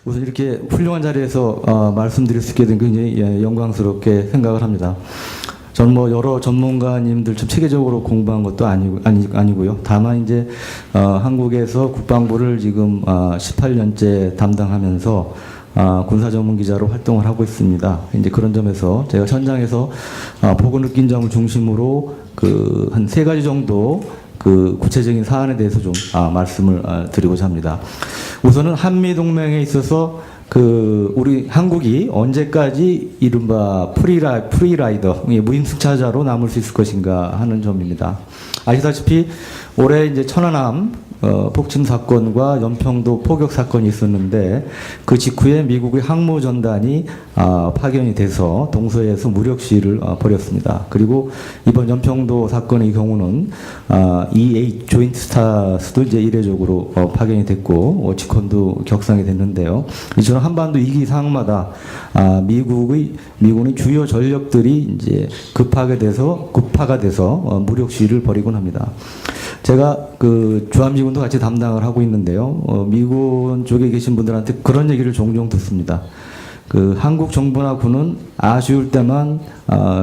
우선 이렇게 훌륭한 자리에서 말씀드릴 수 있게 된 굉장히 영광스럽게 생각을 합니다. 저는 뭐 여러 전문가님들 좀 체계적으로 공부한 것도 아니고요. 다만 이제 한국에서 국방부를 지금 18년째 담당하면서 군사 전문 기자로 활동을 하고 있습니다. 이제 그런 점에서 제가 현장에서 보고 느낀 점을 중심으로 그 한 3가지 정도 그 구체적인 사안에 대해서 좀 말씀을 드리고자 합니다. 우선은 한미 동맹에 있어서 그 우리 한국이 언제까지 이른바 프리라이더 무임승차자로 남을 수 있을 것인가 하는 점입니다. 아시다시피 올해 이제 천안함 폭침 사건과 연평도 포격 사건이 있었는데 그 직후에 미국의 항모전단이 파견이 돼서 동서에서 무력 시위를 벌였습니다. 그리고 이번 연평도 사건의 경우는 E8 조인트 스타스도 이제 이례적으로 파견이 됐고 오치콘도 격상이 됐는데요. 이처럼 한반도 위기 상황마다 미군의 주요 전력들이 이제 급파가 돼서 무력 시위를 벌이곤 합니다. 제가 그 주한미군도 같이 담당을 하고 있는데요. 미군 쪽에 계신 분들한테 그런 얘기를 종종 듣습니다. 그 한국 정부나 군은 아쉬울 때만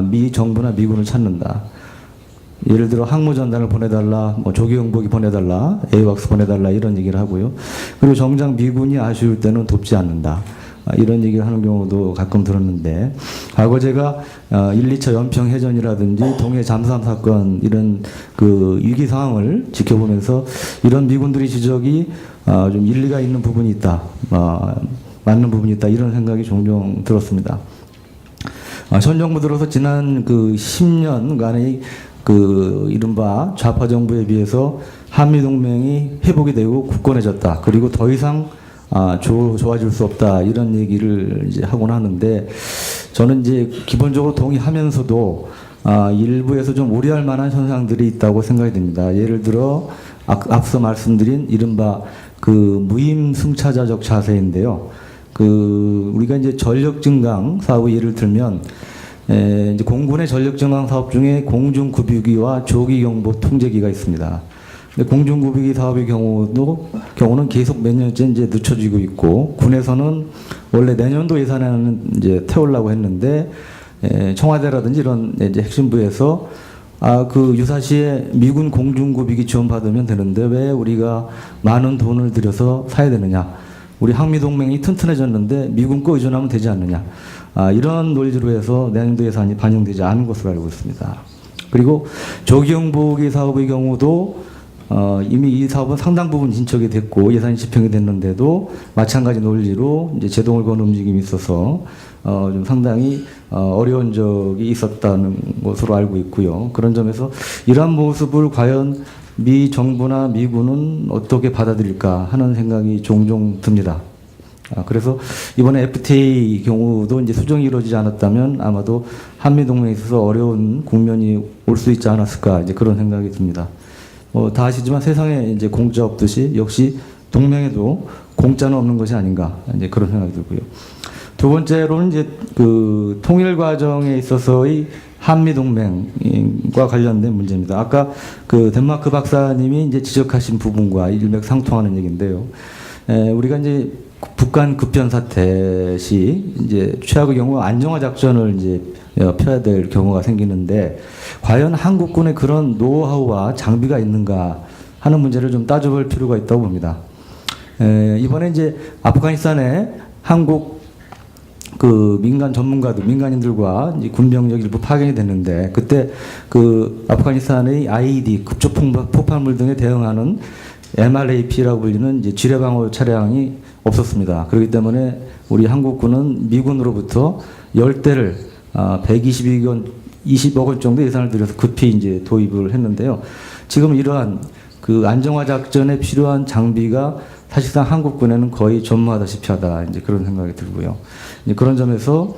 미 정부나 미군을 찾는다. 예를 들어 항모전단을 보내달라, 뭐 조기용복이 보내달라, 에이왁스 보내달라 이런 얘기를 하고요. 그리고 정작 미군이 아쉬울 때는 돕지 않는다. 이런 얘기를 하는 경우도 가끔 들었는데 과거 제가 1, 2차 연평해전이라든지 동해 잠수함 사건 이런 그 위기 상황을 지켜보면서 이런 미군들의 지적이 좀 일리가 있는 부분이 있다, 맞는 부분이 있다 이런 생각이 종종 들었습니다. 현 정부 들어서 지난 그 10년간의 그 이른바 좌파 정부에 비해서 한미 동맹이 회복이 되고 굳건해졌다. 그리고 더 이상 좋아질 수 없다 이런 얘기를 이제 하곤 하는데 저는 이제 기본적으로 동의하면서도 일부에서 좀 우려할 만한 현상들이 있다고 생각이 됩니다. 예를 들어 앞서 말씀드린 이른바 그 무임승차자적 자세인데요. 그 우리가 이제 전력 증강 사업의 예를 들면 이제 공군의 전력 증강 사업 중에 공중급유기와 조기경보 통제기가 있습니다. 공중구비기 사업의 경우는 계속 몇 년째 이제 늦춰지고 있고 군에서는 원래 내년도 예산에는 이제 태우려고 했는데 청와대라든지 이런 이제 핵심부에서 그 유사시에 미군 공중구비기 지원 받으면 되는데 왜 우리가 많은 돈을 들여서 사야 되느냐? 우리 한미 동맹이 튼튼해졌는데 미군 거 의존하면 되지 않느냐? 이런 논리로 해서 내년도 예산이 반영되지 않은 것으로 알고 있습니다. 그리고 조기용보기 사업의 경우도 이미 이 사업은 상당 부분 진척이 됐고 예산이 집행이 됐는데도 마찬가지 논리로 이제 제동을 거는 움직임이 있어서 좀 상당히 어려운 적이 있었다는 것으로 알고 있고요. 그런 점에서 이러한 모습을 과연 미 정부나 미군은 어떻게 받아들일까 하는 생각이 종종 듭니다. 그래서 이번에 FTA 경우도 이제 수정이 이루어지지 않았다면 아마도 한미 동맹에 있어서 어려운 국면이 올 수 있지 않았을까 이제 그런 생각이 듭니다. 다 아시지만 세상에 이제 공짜 없듯이 역시 동맹에도 공짜는 없는 것이 아닌가 이제 그런 생각이 들고요. 두 번째로는 이제 그 통일 과정에 있어서의 한미 동맹과 관련된 문제입니다. 아까 그 덴마크 박사님이 이제 지적하신 부분과 일맥상통하는 얘기인데요. 우리가 이제 북한 급변 사태 시 이제 최악의 경우 안정화 작전을 이제 펴야 될 경우가 생기는데 과연 한국군의 그런 노하우와 장비가 있는가 하는 문제를 좀 따져볼 필요가 있다고 봅니다. 이번에 이제 아프가니스탄에 한국 그 민간 전문가들, 민간인들과 이제 군병력 일부 파견이 됐는데 그때 그 아프가니스탄의 IED 급조 폭발물 등에 대응하는 MRAP라고 불리는 이제 지뢰방어 차량이 없었습니다. 그렇기 때문에 우리 한국군은 미군으로부터 10대를 120억 원 정도 예산을 들여서 급히 이제 도입을 했는데요. 지금 이러한 그 안정화 작전에 필요한 장비가 사실상 한국군에는 거의 전무하다시피 하다 이제 그런 생각이 들고요. 이제 그런 점에서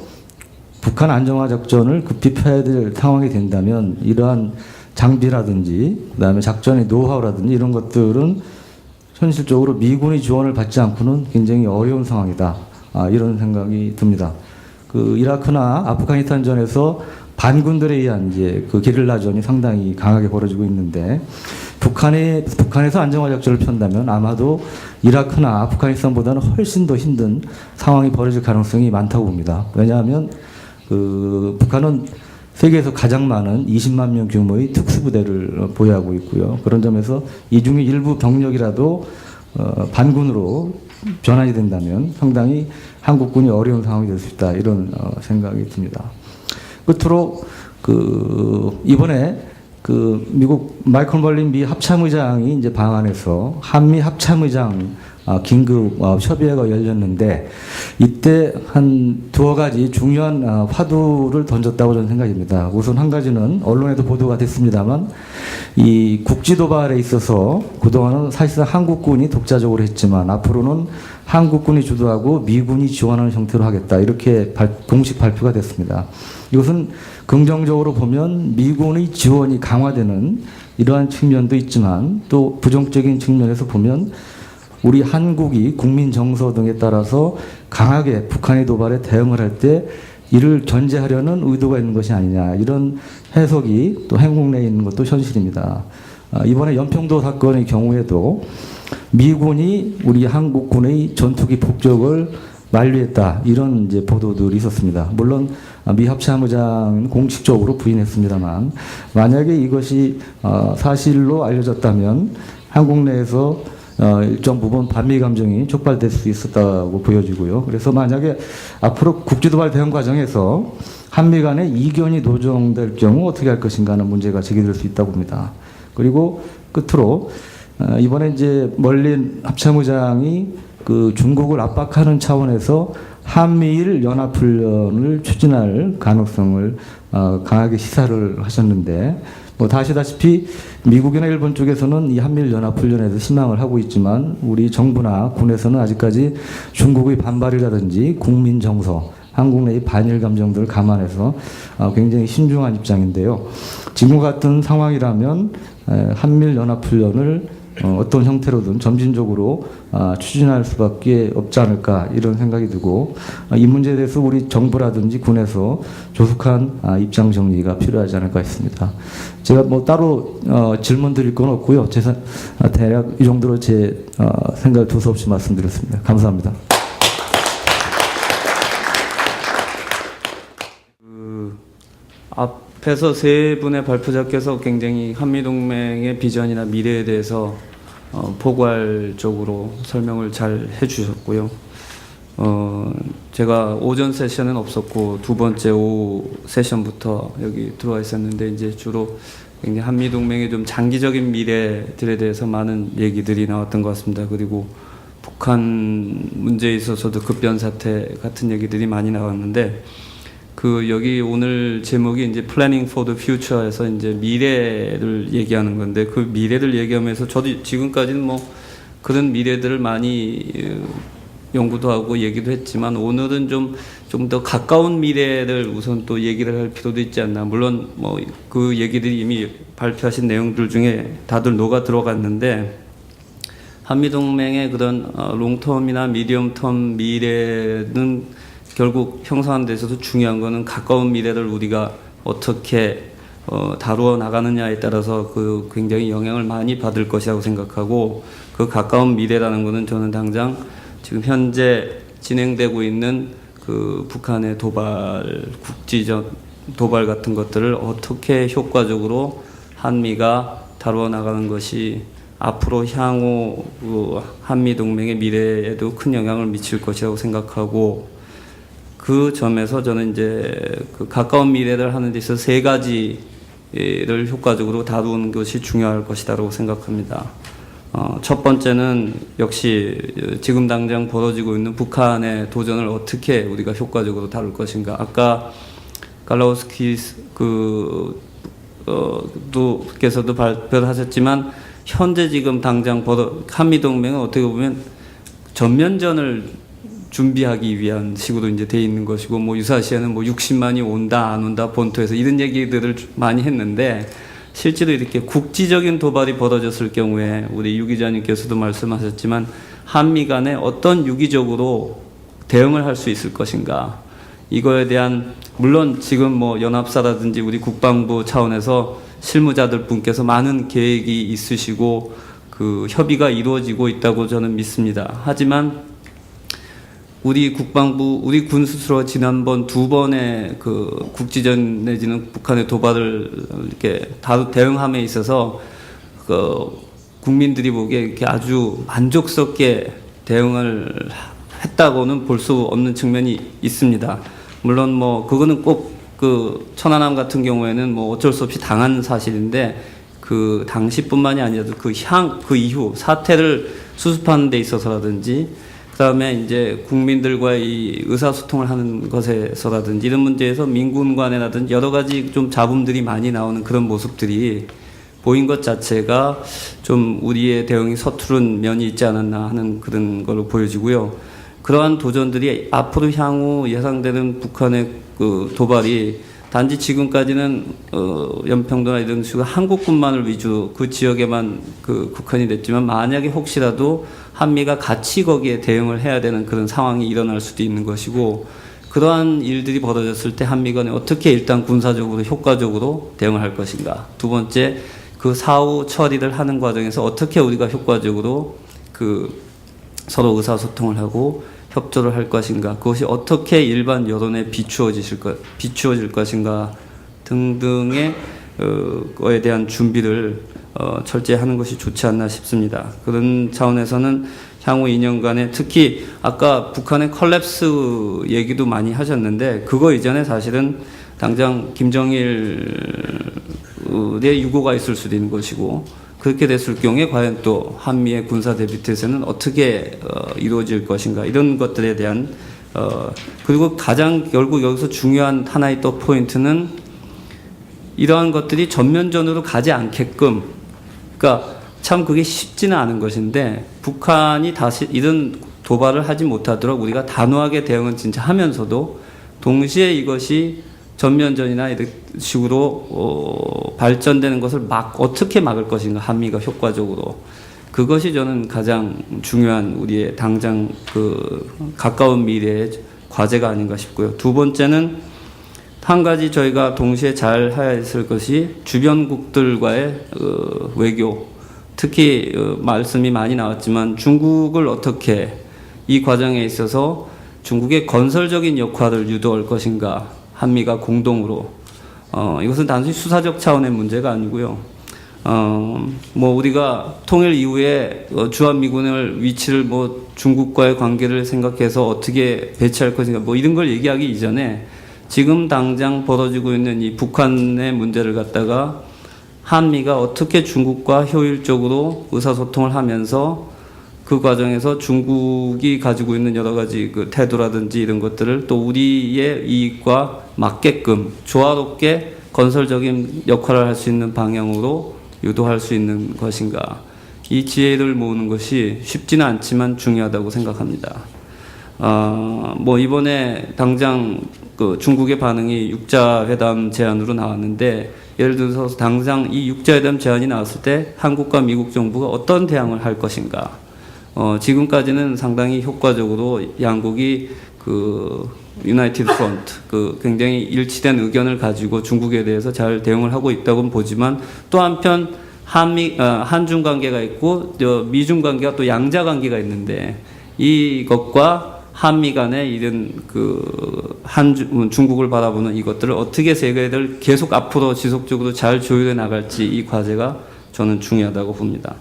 북한 안정화 작전을 급히 펴야 될 상황이 된다면 이러한 장비라든지 그다음에 작전의 노하우라든지 이런 것들은 현실적으로 미군의 지원을 받지 않고는 굉장히 어려운 상황이다. 이런 생각이 듭니다. 그 이라크나 아프가니스탄전에서 반군들에 의한 이제 그 게릴라전이 상당히 강하게 벌어지고 있는데 북한에서 안정화 작전을 편다면 아마도 이라크나 아프가니스탄보다는 훨씬 더 힘든 상황이 벌어질 가능성이 많다고 봅니다. 왜냐하면 북한은 세계에서 가장 많은 20만 명 규모의 특수부대를 보유하고 있고요. 그런 점에서 이 중에 일부 병력이라도 반군으로 변환이 된다면 상당히 한국군이 어려운 상황이 될 수 있다, 이런 생각이 듭니다. 끝으로 이번에 미국 마이클 멀린 미 합참의장이 이제 방한해서 한미 합참의장 긴급 협의회가 열렸는데, 이때 한 두어 가지 중요한 화두를 던졌다고 저는 생각입니다. 우선 한 가지는 언론에도 보도가 됐습니다만, 이 국지 도발에 있어서 그동안은 사실상 한국군이 독자적으로 했지만 앞으로는 한국군이 주도하고 미군이 지원하는 형태로 하겠다, 이렇게 공식 발표가 됐습니다. 이것은 긍정적으로 보면 미군의 지원이 강화되는 이러한 측면도 있지만, 또 부정적인 측면에서 보면 우리 한국이 국민 정서 등에 따라서 강하게 북한의 도발에 대응을 할 때 이를 견제하려는 의도가 있는 것이 아니냐, 이런 해석이 또 한국 내에 있는 것도 현실입니다. 이번에 연평도 사건의 경우에도 미군이 우리 한국군의 전투기 폭격을 만류했다, 이런 이제 보도들이 있었습니다. 물론 미 합참의장은 공식적으로 부인했습니다만, 만약에 이것이 사실로 알려졌다면 한국 내에서 일정 부분 반미 감정이 촉발될 수 있었다고 보여지고요. 그래서 만약에 앞으로 국지도발 대응 과정에서 한미 간의 이견이 노정될 경우 어떻게 할 것인가 하는 문제가 제기될 수 있다고 봅니다. 그리고 끝으로 이번에 이제 멀린 합참의장이 중국을 압박하는 차원에서 한미일 연합훈련을 추진할 가능성을 강하게 시사를 하셨는데, 다 아시다시피 미국이나 일본 쪽에서는 이 한미일 연합훈련에서 희망을 하고 있지만, 우리 정부나 군에서는 아직까지 중국의 반발이라든지 국민 정서, 한국 내의 반일 감정들을 감안해서 굉장히 신중한 입장인데요. 지금 같은 상황이라면 한미일 연합훈련을 어떤 형태로든 점진적으로 추진할 수밖에 없지 않을까, 이런 생각이 들고, 이 문제에 대해서 우리 정부라든지 군에서 조속한 입장 정리가 필요하지 않을까 했습니다. 제가 따로 질문 드릴 건 없고요. 대략 이 정도로 제 생각을 두서없이 말씀드렸습니다. 감사합니다. 앞에서 세 분의 발표자께서 굉장히 한미동맹의 비전이나 미래에 대해서 포괄적으로 설명을 잘 해주셨고요. 제가 오전 세션은 없었고 두 번째 오후 세션부터 여기 들어와 있었는데, 이제 주로 굉장히 한미동맹의 좀 장기적인 미래들에 대해서 많은 얘기들이 나왔던 것 같습니다. 그리고 북한 문제에 있어서도 급변 사태 같은 얘기들이 많이 나왔는데, 여기 오늘 제목이 이제 Planning for the Future에서 이제 미래를 얘기하는 건데, 그 미래를 얘기하면서 저도 지금까지는 그런 미래들을 많이 연구도 하고 얘기도 했지만, 오늘은 좀 더 가까운 미래를 우선 또 얘기를 할 필요도 있지 않나. 물론 그 얘기들이 이미 발표하신 내용들 중에 다들 녹아 들어갔는데, 한미동맹의 그런 롱텀이나 미디엄텀 미래는 결국 형성하는 데 있어서 중요한 거는 가까운 미래를 우리가 어떻게 다루어 나가느냐에 따라서 굉장히 영향을 많이 받을 것이라고 생각하고, 그 가까운 미래라는 거는 저는 당장 지금 현재 진행되고 있는 북한의 국지적 도발 같은 것들을 어떻게 효과적으로 한미가 다루어 나가는 것이 앞으로 향후 한미동맹의 미래에도 큰 영향을 미칠 것이라고 생각하고, 그 점에서 저는 이제 가까운 미래를 하는 데 있어서 세 가지를 효과적으로 다루는 것이 중요할 것이라고 생각합니다. 첫 번째는 역시 지금 당장 벌어지고 있는 북한의 도전을 어떻게 우리가 효과적으로 다룰 것인가. 아까 갈라우스키 께서도 발표를 하셨지만, 현재 지금 당장 한미동맹은 어떻게 보면 전면전을 준비하기 위한 식으로 이제 돼 있는 것이고, 유사시에는 60만이 온다 안 온다 본토에서 이런 얘기들을 많이 했는데, 실제로 이렇게 국지적인 도발이 벌어졌을 경우에 우리 유 기자님께서도 말씀하셨지만, 한미 간에 어떤 유기적으로 대응을 할 수 있을 것인가, 이거에 대한, 물론 지금 연합사라든지 우리 국방부 차원에서 실무자들 분께서 많은 계획이 있으시고 그 협의가 이루어지고 있다고 저는 믿습니다. 하지만 우리 국방부, 우리 군 스스로 지난번 2번의 그 국지전 내지는 북한의 도발을 이렇게 대응함에 있어서 그 국민들이 보기에 이렇게 아주 만족스럽게 대응을 했다고는 볼 수 없는 측면이 있습니다. 물론 뭐 그거는 꼭 그 천안함 같은 경우에는 뭐 어쩔 수 없이 당한 사실인데 그 당시뿐만이 아니라도 그 이후 사태를 수습하는 데 있어서라든지 그다음에 이제 국민들과의 이 의사소통을 하는 것에서라든지 이런 문제에서 민군 간에라든지 여러 가지 좀 잡음들이 많이 나오는 그런 모습들이 보인 것 자체가 좀 우리의 대응이 서투른 면이 있지 않았나 하는 그런 걸로 보여지고요. 그러한 도전들이 앞으로 향후 예상되는 북한의 그 도발이 단지 지금까지는 연평도나 이런 식으로 한국군만을 위주로 그 지역에만 그 국한이 됐지만 만약에 혹시라도 한미가 같이 거기에 대응을 해야 되는 그런 상황이 일어날 수도 있는 것이고 그러한 일들이 벌어졌을 때 한미 간에 어떻게 일단 군사적으로 효과적으로 대응을 할 것인가. 두 번째 그 사후 처리를 하는 과정에서 어떻게 우리가 효과적으로 그 서로 의사소통을 하고 협조를 할 것인가. 그것이 어떻게 일반 여론에 비추어질 것인가 등등의 거에 대한 준비를 철저히 하는 것이 좋지 않나 싶습니다. 그런 차원에서는 향후 2년간에 특히 아까 북한의 컬랩스 얘기도 많이 하셨는데 그거 이전에 사실은 당장 김정일의 유고가 있을 수도 있는 것이고 그렇게 됐을 경우에 과연 또 한미의 군사 대비태세는 어떻게 이루어질 것인가 이런 것들에 대한 그리고 가장 결국 여기서 중요한 하나의 또 포인트는 이러한 것들이 전면전으로 가지 않게끔 그러니까 참 그게 쉽지는 않은 것인데 북한이 다시 이런 도발을 하지 못하도록 우리가 단호하게 대응은 진짜 하면서도 동시에 이것이 전면전이나 이런 식으로 발전되는 것을 어떻게 막을 것인가 한미가 효과적으로 그것이 저는 가장 중요한 우리의 당장 그 가까운 미래의 과제가 아닌가 싶고요. 두 번째는 한 가지 저희가 동시에 잘 해야 했을 것이 주변국들과의 외교 특히 말씀이 많이 나왔지만 중국을 어떻게 이 과정에 있어서 중국의 건설적인 역할을 유도할 것인가 한미가 공동으로 이것은 단순히 수사적 차원의 문제가 아니고요. 뭐 우리가 통일 이후에 주한미군을 위치를 뭐 중국과의 관계를 생각해서 어떻게 배치할 것인가 뭐 이런 걸 얘기하기 이전에 지금 당장 벌어지고 있는 이 북한의 문제를 갖다가 한미가 어떻게 중국과 효율적으로 의사소통을 하면서 그 과정에서 중국이 가지고 있는 여러 가지 그 태도라든지 이런 것들을 또 우리의 이익과 맞게끔 조화롭게 건설적인 역할을 할 수 있는 방향으로 유도할 수 있는 것인가. 이 지혜를 모으는 것이 쉽지는 않지만 중요하다고 생각합니다. 뭐 이번에 당장 그 중국의 반응이 육자회담 제안으로 나왔는데 예를 들어서 당장 이 육자회담 제안이 나왔을 때 한국과 미국 정부가 어떤 대응을 할 것인가. 지금까지는 상당히 효과적으로 양국이 그 유나이티드 프론트 그 굉장히 일치된 의견을 가지고 중국에 대해서 잘 대응을 하고 있다고는 보지만 또 한편 한중 관계가 있고 미중 관계가 또 양자 관계가 있는데 이것과 한미 간의 이런 그 중국을 바라보는 이것들을 어떻게 세계를 계속 앞으로 지속적으로 잘 조율해 나갈지 이 과제가 저는 중요하다고 봅니다.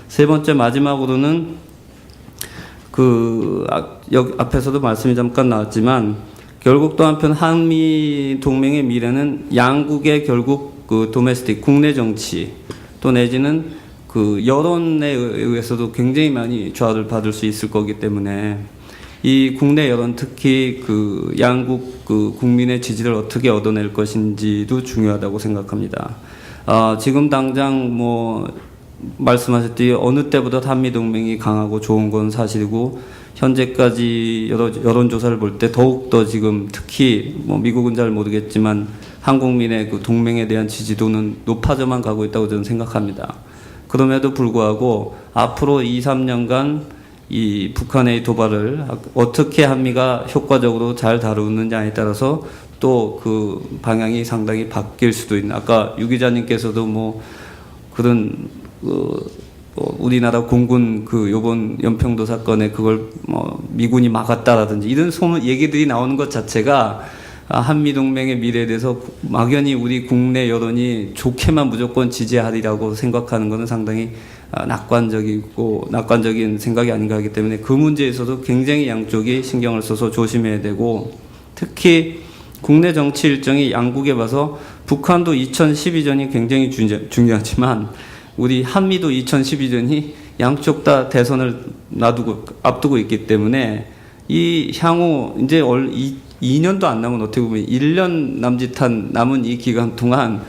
세 번째 마지막으로는 여기 앞에서도 말씀이 잠깐 나왔지만 결국 또 한편 한미 동맹의 미래는 양국의 결국 그 도메스틱 국내 정치 또 내지는 그 여론에 의해서도 굉장히 많이 조화를 받을 수 있을 거기 때문에 이 국내 여론 특히 그 양국 그 국민의 지지를 어떻게 얻어낼 것인지도 중요하다고 생각합니다. 지금 당장 뭐 말씀하셨듯이 어느 때보다 한미 동맹이 강하고 좋은 건 사실이고 현재까지 여론조사를 볼 때 더욱더 지금 특히 뭐 미국은 잘 모르겠지만 한국민의 그 동맹에 대한 지지도는 높아져만 가고 있다고 저는 생각합니다. 그럼에도 불구하고 앞으로 2, 3년간 이 북한의 도발을 어떻게 한미가 효과적으로 잘 다루느냐에 따라서 또 그 방향이 상당히 바뀔 수도 있는. 아까 유 기자님께서도 뭐 그런 우리나라 공군 그 요번 연평도 사건에 그걸 뭐 미군이 막았다라든지 이런 소문 얘기들이 나오는 것 자체가 한미 동맹의 미래에 대해서 막연히 우리 국내 여론이 좋게만 무조건 지지하리라고 생각하는 것은 상당히 낙관적인 생각이 아닌가 하기 때문에 그 문제에 있어서 굉장히 양쪽이 신경을 써서 조심해야 되고, 특히 국내 정치 일정이 양국에 봐서 북한도 2012전이 굉장히 중요하지만 우리 한미도 2012전이 양쪽 다 대선을 앞두고 있기 때문에 이 향후 이제 2년도 안 남은, 어떻게 보면 1년 남짓한 남은 이 기간 동안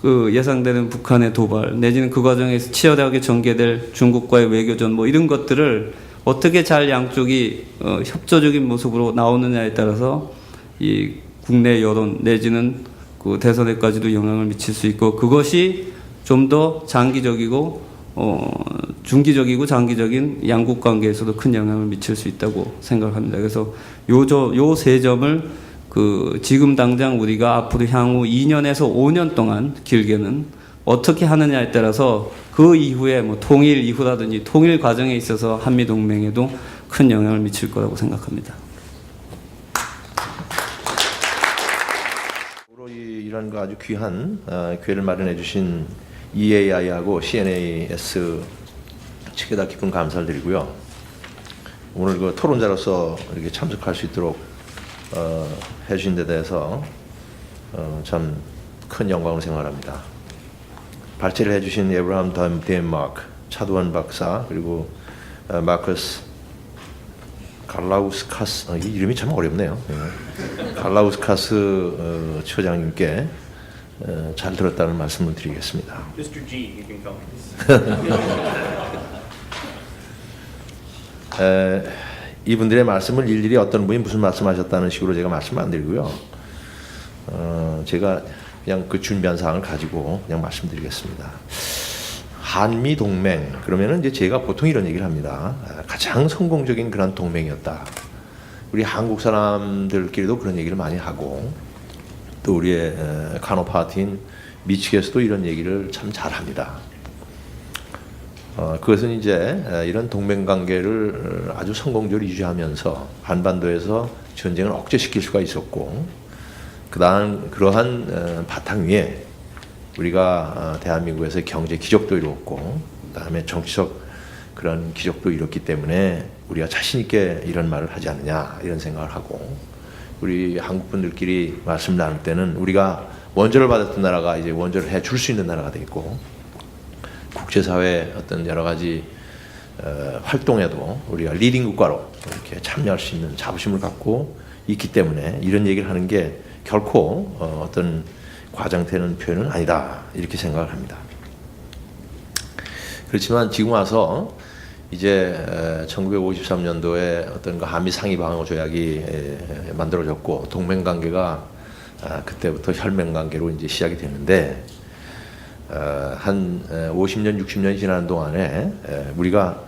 그 예상되는 북한의 도발 내지는 그 과정에서 치열하게 전개될 중국과의 외교전 뭐 이런 것들을 어떻게 잘 양쪽이 협조적인 모습으로 나오느냐에 따라서 이 국내 여론 내지는 그 대선에까지도 영향을 미칠 수 있고, 그것이 좀 더 장기적이고 중기적이고 장기적인 양국 관계에서도 큰 영향을 미칠 수 있다고 생각합니다. 그래서 요 세 점을 지금 당장 우리가 앞으로 향후 2년에서 5년 동안 길게는 어떻게 하느냐에 따라서 그 이후에 뭐 통일 이후라든지 통일 과정에 있어서 한미 동맹에도 큰 영향을 미칠 거라고 생각합니다. 이런 거 아주 귀한 기회를 마련해 주신 EAI하고 CNAS 측에다 깊은 감사를 드리고요. 오늘 그 토론자로서 이렇게 참석할 수 있도록 해주신 데 대해서 참 큰 영광을 생각합니다. 발제를 해주신 에브라함 덴마크, 차두원 박사, 그리고 마커스 갈라우스카스, 이 이름이 참 어렵네요. 갈라우스카스 처장님께 잘 들었다는 말씀을 드리겠습니다. Mr. G, you can call me. 이분들의 말씀을 일일이 어떤 분이 무슨 말씀하셨다는 식으로 제가 말씀 안 드리고요. 제가 그냥 그 준비한 사항을 가지고 그냥 말씀드리겠습니다. 한미 동맹 그러면은 이제 제가 보통 이런 얘기를 합니다. 가장 성공적인 그런 동맹이었다. 우리 한국 사람들끼리도 그런 얘기를 많이 하고, 또 우리의 카노파트인 미측에서도 이런 얘기를 참 잘합니다. 그것은 이제 이런 동맹 관계를 아주 성공적으로 유지하면서 한반도에서 전쟁을 억제시킬 수가 있었고, 그러한 바탕 위에 우리가 대한민국에서 경제 기적도 이루었고, 그다음에 정치적 그런 기적도 이뤘기 때문에 우리가 자신 있게 이런 말을 하지 않느냐 이런 생각을 하고, 우리 한국 분들끼리 말씀 나눌 때는 우리가 원조를 받았던 나라가 이제 원조를 해줄 수 있는 나라가 되겠고, 국제사회 어떤 여러 가지 활동에도 우리가 리딩 국가로 이렇게 참여할 수 있는 자부심을 갖고 있기 때문에 이런 얘기를 하는 게 결코 어떤 과장되는 표현은 아니다 이렇게 생각을 합니다. 그렇지만 지금 와서 이제 1953년도에 어떤 그 한미 상위 방어 조약이 만들어졌고, 동맹 관계가 그때부터 혈맹 관계로 이제 시작이 되는데, 한 50년, 60년이 지나는 동안에 우리가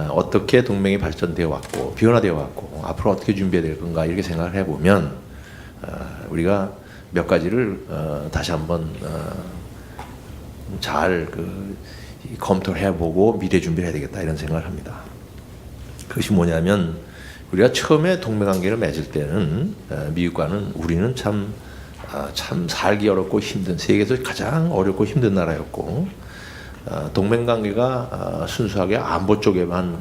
어떻게 동맹이 발전되어 왔고 변화되어 왔고 앞으로 어떻게 준비해야 될 건가 이렇게 생각을 해보면 우리가 몇 가지를 다시 한번 잘 검토를 해보고 미래 준비를 해야 되겠다 이런 생각을 합니다. 그것이 뭐냐면, 우리가 처음에 동맹관계를 맺을 때는 미국과는 우리는 참 살기 어렵고 힘든, 세계에서 가장 어렵고 힘든 나라였고, 동맹관계가 순수하게 안보 쪽에만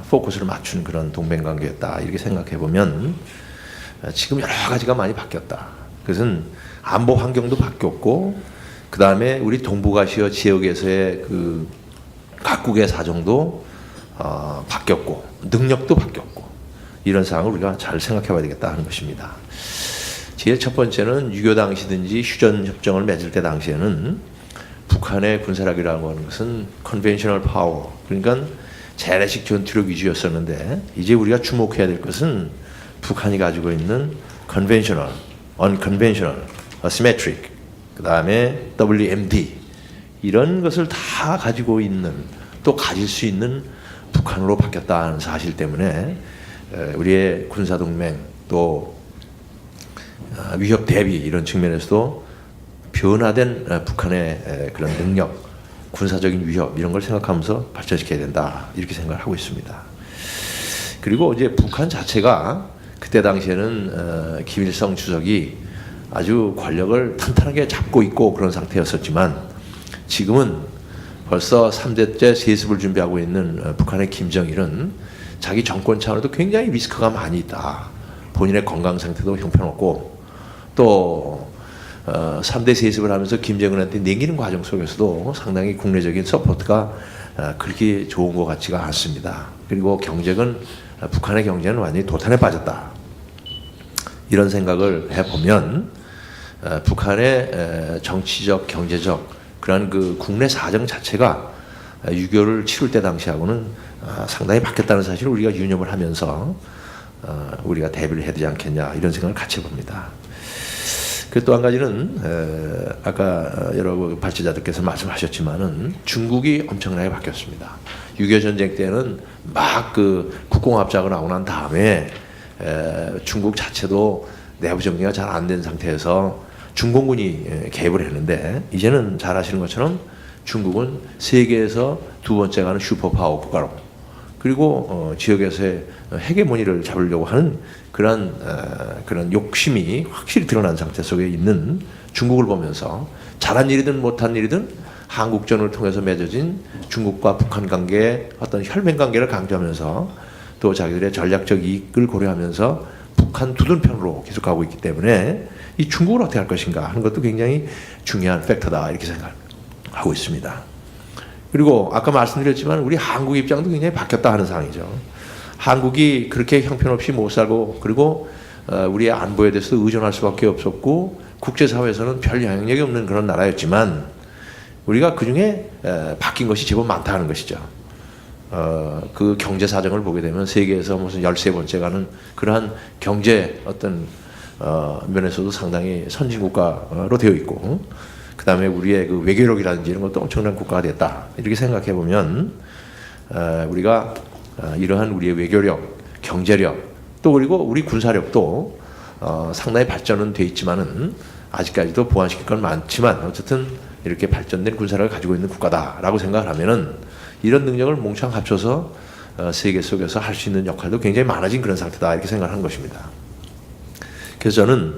포커스를 맞춘 그런 동맹관계였다 이렇게 생각해 보면 지금 여러 가지가 많이 바뀌었다. 그것은 안보 환경도 바뀌었고, 그 다음에 우리 동북아시아 지역에서의 그 각국의 사정도 바뀌었고, 능력도 바뀌었고, 이런 상황을 우리가 잘 생각해 봐야 되겠다 하는 것입니다. 제일 첫 번째는 유교 당시든지 휴전 협정을 맺을 때 당시에는 북한의 군사력이라고 하는 것은 컨벤셔널 파워, 그러니까 재래식 전투력 위주였었는데, 이제 우리가 주목해야 될 것은 북한이 가지고 있는 컨벤셔널, 언컨벤셔널, 어시메트릭, 그 다음에 WMD 이런 것을 다 가지고 있는, 또 가질 수 있는 북한으로 바뀌었다는 사실 때문에 우리의 군사 동맹 또 위협 대비 이런 측면에서도 변화된 북한의 그런 능력, 군사적인 위협 이런 걸 생각하면서 발전시켜야 된다 이렇게 생각을 하고 있습니다. 그리고 이제 북한 자체가 그때 당시에는 김일성 주석이 아주 권력을 탄탄하게 잡고 있고 그런 상태였었지만 지금은 벌써 3대째 세습을 준비하고 있는 북한의 김정일은 자기 정권 차원에도 굉장히 리스크가 많이 있다. 본인의 건강 상태도 형편없고 또 3대 세습을 하면서 김정은한테 냉기는 과정 속에서도 상당히 국내적인 서포트가 그렇게 좋은 것 같지가 않습니다. 그리고 경제는 북한의 경제는 완전히 도탄에 빠졌다. 이런 생각을 해보면 북한의 정치적, 경제적 그런 그 국내 사정 자체가 6.25를 치룰 때 당시하고는 상당히 바뀌었다는 사실을 우리가 유념을 하면서 우리가 대비를 해야 되지 않겠냐 이런 생각을 같이 해봅니다. 그 또 한 가지는 아까 여러 발제자들께서 말씀하셨지만은 중국이 엄청나게 바뀌었습니다. 6.25 전쟁 때는 막 그 국공합작을 하고 난 다음에 중국 자체도 내부 정리가 잘 안 된 상태에서 중공군이 개입을 했는데 이제는 잘 아시는 것처럼 중국은 세계에서 두 번째 가는 슈퍼파워 국가로 그리고 지역에서의 헤게모니를 잡으려고 하는 그런 욕심이 확실히 드러난 상태 속에 있는 중국을 보면서 잘한 일이든 못한 일이든 한국전을 통해서 맺어진 중국과 북한 관계의 어떤 혈맹 관계를 강조하면서 또 자기들의 전략적 이익을 고려하면서 북한 두둔 편으로 계속 가고 있기 때문에 이 중국을 어떻게 할 것인가 하는 것도 굉장히 중요한 팩터다 이렇게 생각하고 있습니다. 그리고 아까 말씀드렸지만 우리 한국 입장도 굉장히 바뀌었다 하는 상황이죠. 한국이 그렇게 형편없이 못 살고 그리고 우리의 안보에 대해서 의존할 수밖에 없었고 국제사회에서는 별 영향력이 없는 그런 나라였지만 우리가 그중에 바뀐 것이 제법 많다 하는 것이죠. 그 경제 사정을 보게 되면 세계에서 무슨 13번째 가는 그러한 경제 어떤 면에서도 상당히 선진국가로 되어 있고 그 다음에 우리의 그 외교력이라든지 이런 것도 엄청난 국가가 됐다 이렇게 생각해 보면 우리가 이러한 우리의 외교력, 경제력 또 그리고 우리 군사력도 상당히 발전은 돼 있지만은 아직까지도 보완시킬 건 많지만 어쨌든 이렇게 발전된 군사력을 가지고 있는 국가다라고 생각을 하면은 이런 능력을 몽창 합쳐서 세계 속에서 할 수 있는 역할도 굉장히 많아진 그런 상태다 이렇게 생각하는 것입니다. 그래서 저는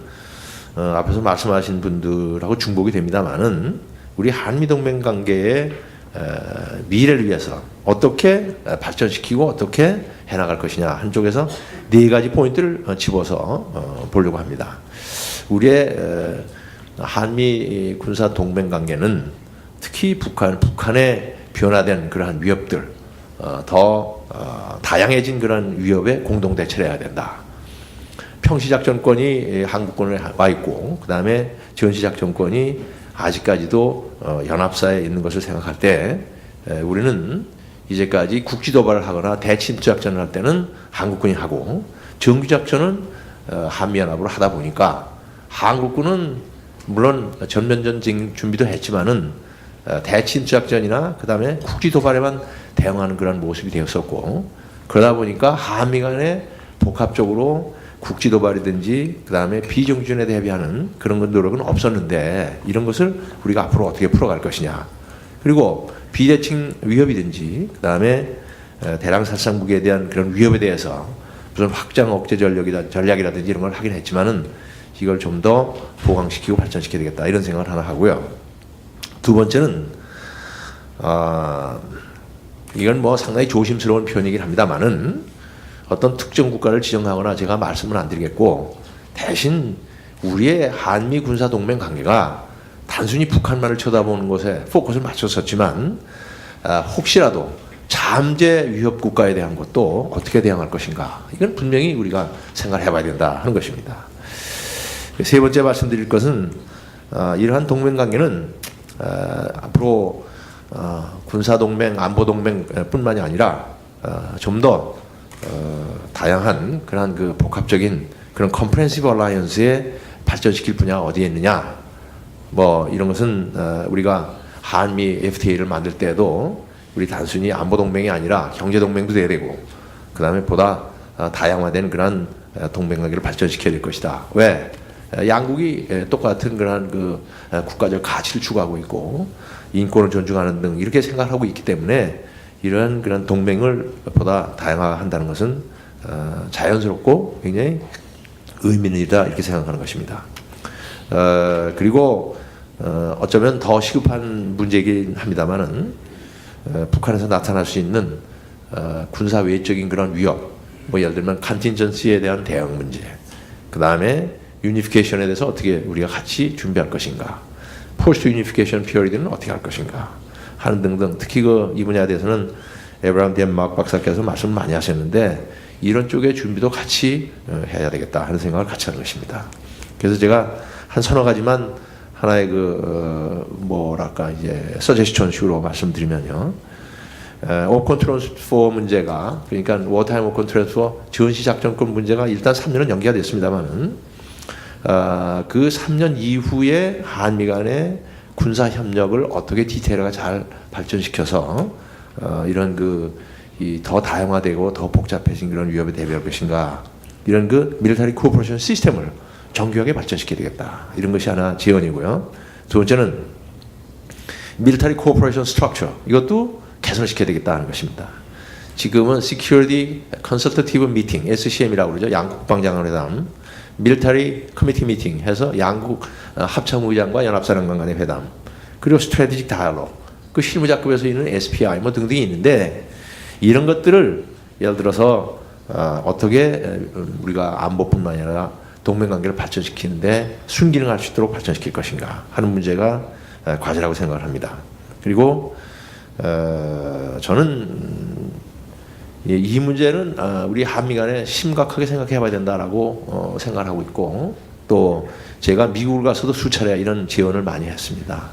앞에서 말씀하신 분들하고 중복이 됩니다만은 우리 한미동맹 관계의 미래를 위해서 어떻게 발전시키고 어떻게 해나갈 것이냐 한쪽에서 네 가지 포인트를 집어서 보려고 합니다. 우리의 한미 군사 동맹 관계는 특히 북한의 변화된 그러한 위협들 더 다양해진 그런 위협에 공동 대처를 해야 된다. 평시작전권이 한국권에 와 있고 그 다음에 전시작전권이 아직까지도 연합사에 있는 것을 생각할 때 우리는 이제까지 국지도발을 하거나 대침투작전을 할 때는 한국군이 하고 정규작전은 한미연합으로 하다 보니까 한국군은 물론 전면전쟁 준비도 했지만은 대침투작전이나 그 다음에 국지도발에만 대응하는 그런 모습이 되었었고 그러다 보니까 한미 간에 복합적으로 국지도발이든지 그 다음에 비정규전에 대비하는 그런 노력은 없었는데 이런 것을 우리가 앞으로 어떻게 풀어갈 것이냐 그리고 비대칭 위협이든지 그 다음에 대량살상 무기에 대한 그런 위협에 대해서 무슨 확장 억제 전략이라든지 이런 걸 하긴 했지만은 이걸 좀 더 보강시키고 발전시켜야 되겠다 이런 생각을 하나 하고요. 두 번째는 이건 뭐 상당히 조심스러운 표현이긴 합니다만은 어떤 특정 국가를 지정하거나 제가 말씀은 안 드리겠고 대신 우리의 한미 군사 동맹 관계가 단순히 북한만을 쳐다보는 것에 포커스를 맞췄었지만 혹시라도 잠재 위협 국가에 대한 것도 어떻게 대응할 것인가 이건 분명히 우리가 생각을 해봐야 된다 하는 것입니다. 세 번째 말씀드릴 것은 이러한 동맹 관계는 앞으로 군사 동맹, 안보 동맹 뿐만이 아니라 좀 더 다양한 그런 그 복합적인 그런 컴프레hensive 얼라이언스에 발전시킬 분야가 어디에 있느냐 뭐 이런 것은 우리가 한미 FTA를 만들 때에도 우리 단순히 안보 동맹이 아니라 경제 동맹도 돼야 되고, 그 다음에 보다 다양화된 그런 동맹 관계를 발전시켜야 될 것이다. 왜? 양국이 똑같은 그런 그 국가적 가치를 추구하고 있고 인권을 존중하는 등 이렇게 생각하고 있기 때문에 이런 그런 동맹을 보다 다양화한다는 것은 자연스럽고 굉장히 의미 있는 일이다 이렇게 생각하는 것입니다. 그리고 어쩌면 더 시급한 문제이긴 합니다만은 북한에서 나타날 수 있는 군사 외적인 그런 위협, 뭐 예를 들면 컨틴전시에 대한 대응 문제, 그 다음에 유니피케이션에 대해서 어떻게 우리가 같이 준비할 것인가, 포스트 유니피케이션 피어리드는 어떻게 할 것인가 하는 등등, 특히 이 분야에 대해서는 에브라임 덴마크 박사께서 말씀을 많이 하셨는데 이런 쪽의 준비도 같이 해야 되겠다 하는 생각을 같이 하는 것입니다. 그래서 제가 한 서너 가지만 하나의 뭐랄까 이제 서제스천식으로 말씀드리면요. 오컨 트랜스포 문제가, 그러니까 워타임 오컨 트랜스포 전시 작전권 문제가 일단 3년은 연기가 됐습니다만은 그 3년 이후에 한미 간의 군사 협력을 어떻게 디테일하게 잘 발전시켜서 이런 더 다양화되고 더 복잡해진 그런 위협에 대비할 것인가, 이런 밀리터리 코퍼레이션 시스템을 정교하게 발전시켜야 되겠다. 이런 것이 하나 제언이고요. 두 번째는 밀리터리 코퍼레이션 스트럭처, 이것도 개선시켜야 되겠다 하는 것입니다. 지금은 Security Consultative Meeting, SCM이라고 그러죠. 양국 국방장관 회담, 밀리터리 커미티 미팅 해서 양국 합참의장과 연합사령관 간의 회담, 그리고 스트래티직 다이얼로그, 그 실무자급에서 있는 SPI 뭐 등등이 있는데 이런 것들을 예를 들어서 어떻게 우리가 안보뿐만 아니라 동맹관계를 발전시키는데 순기능할 수 있도록 발전시킬 것인가 하는 문제가 과제라고 생각을 합니다. 그리고 저는 이 문제는 우리 한미 간에 심각하게 생각해 봐야 된다라고 생각을 하고 있고, 또 제가 미국을 가서도 수차례 이런 제언을 많이 했습니다.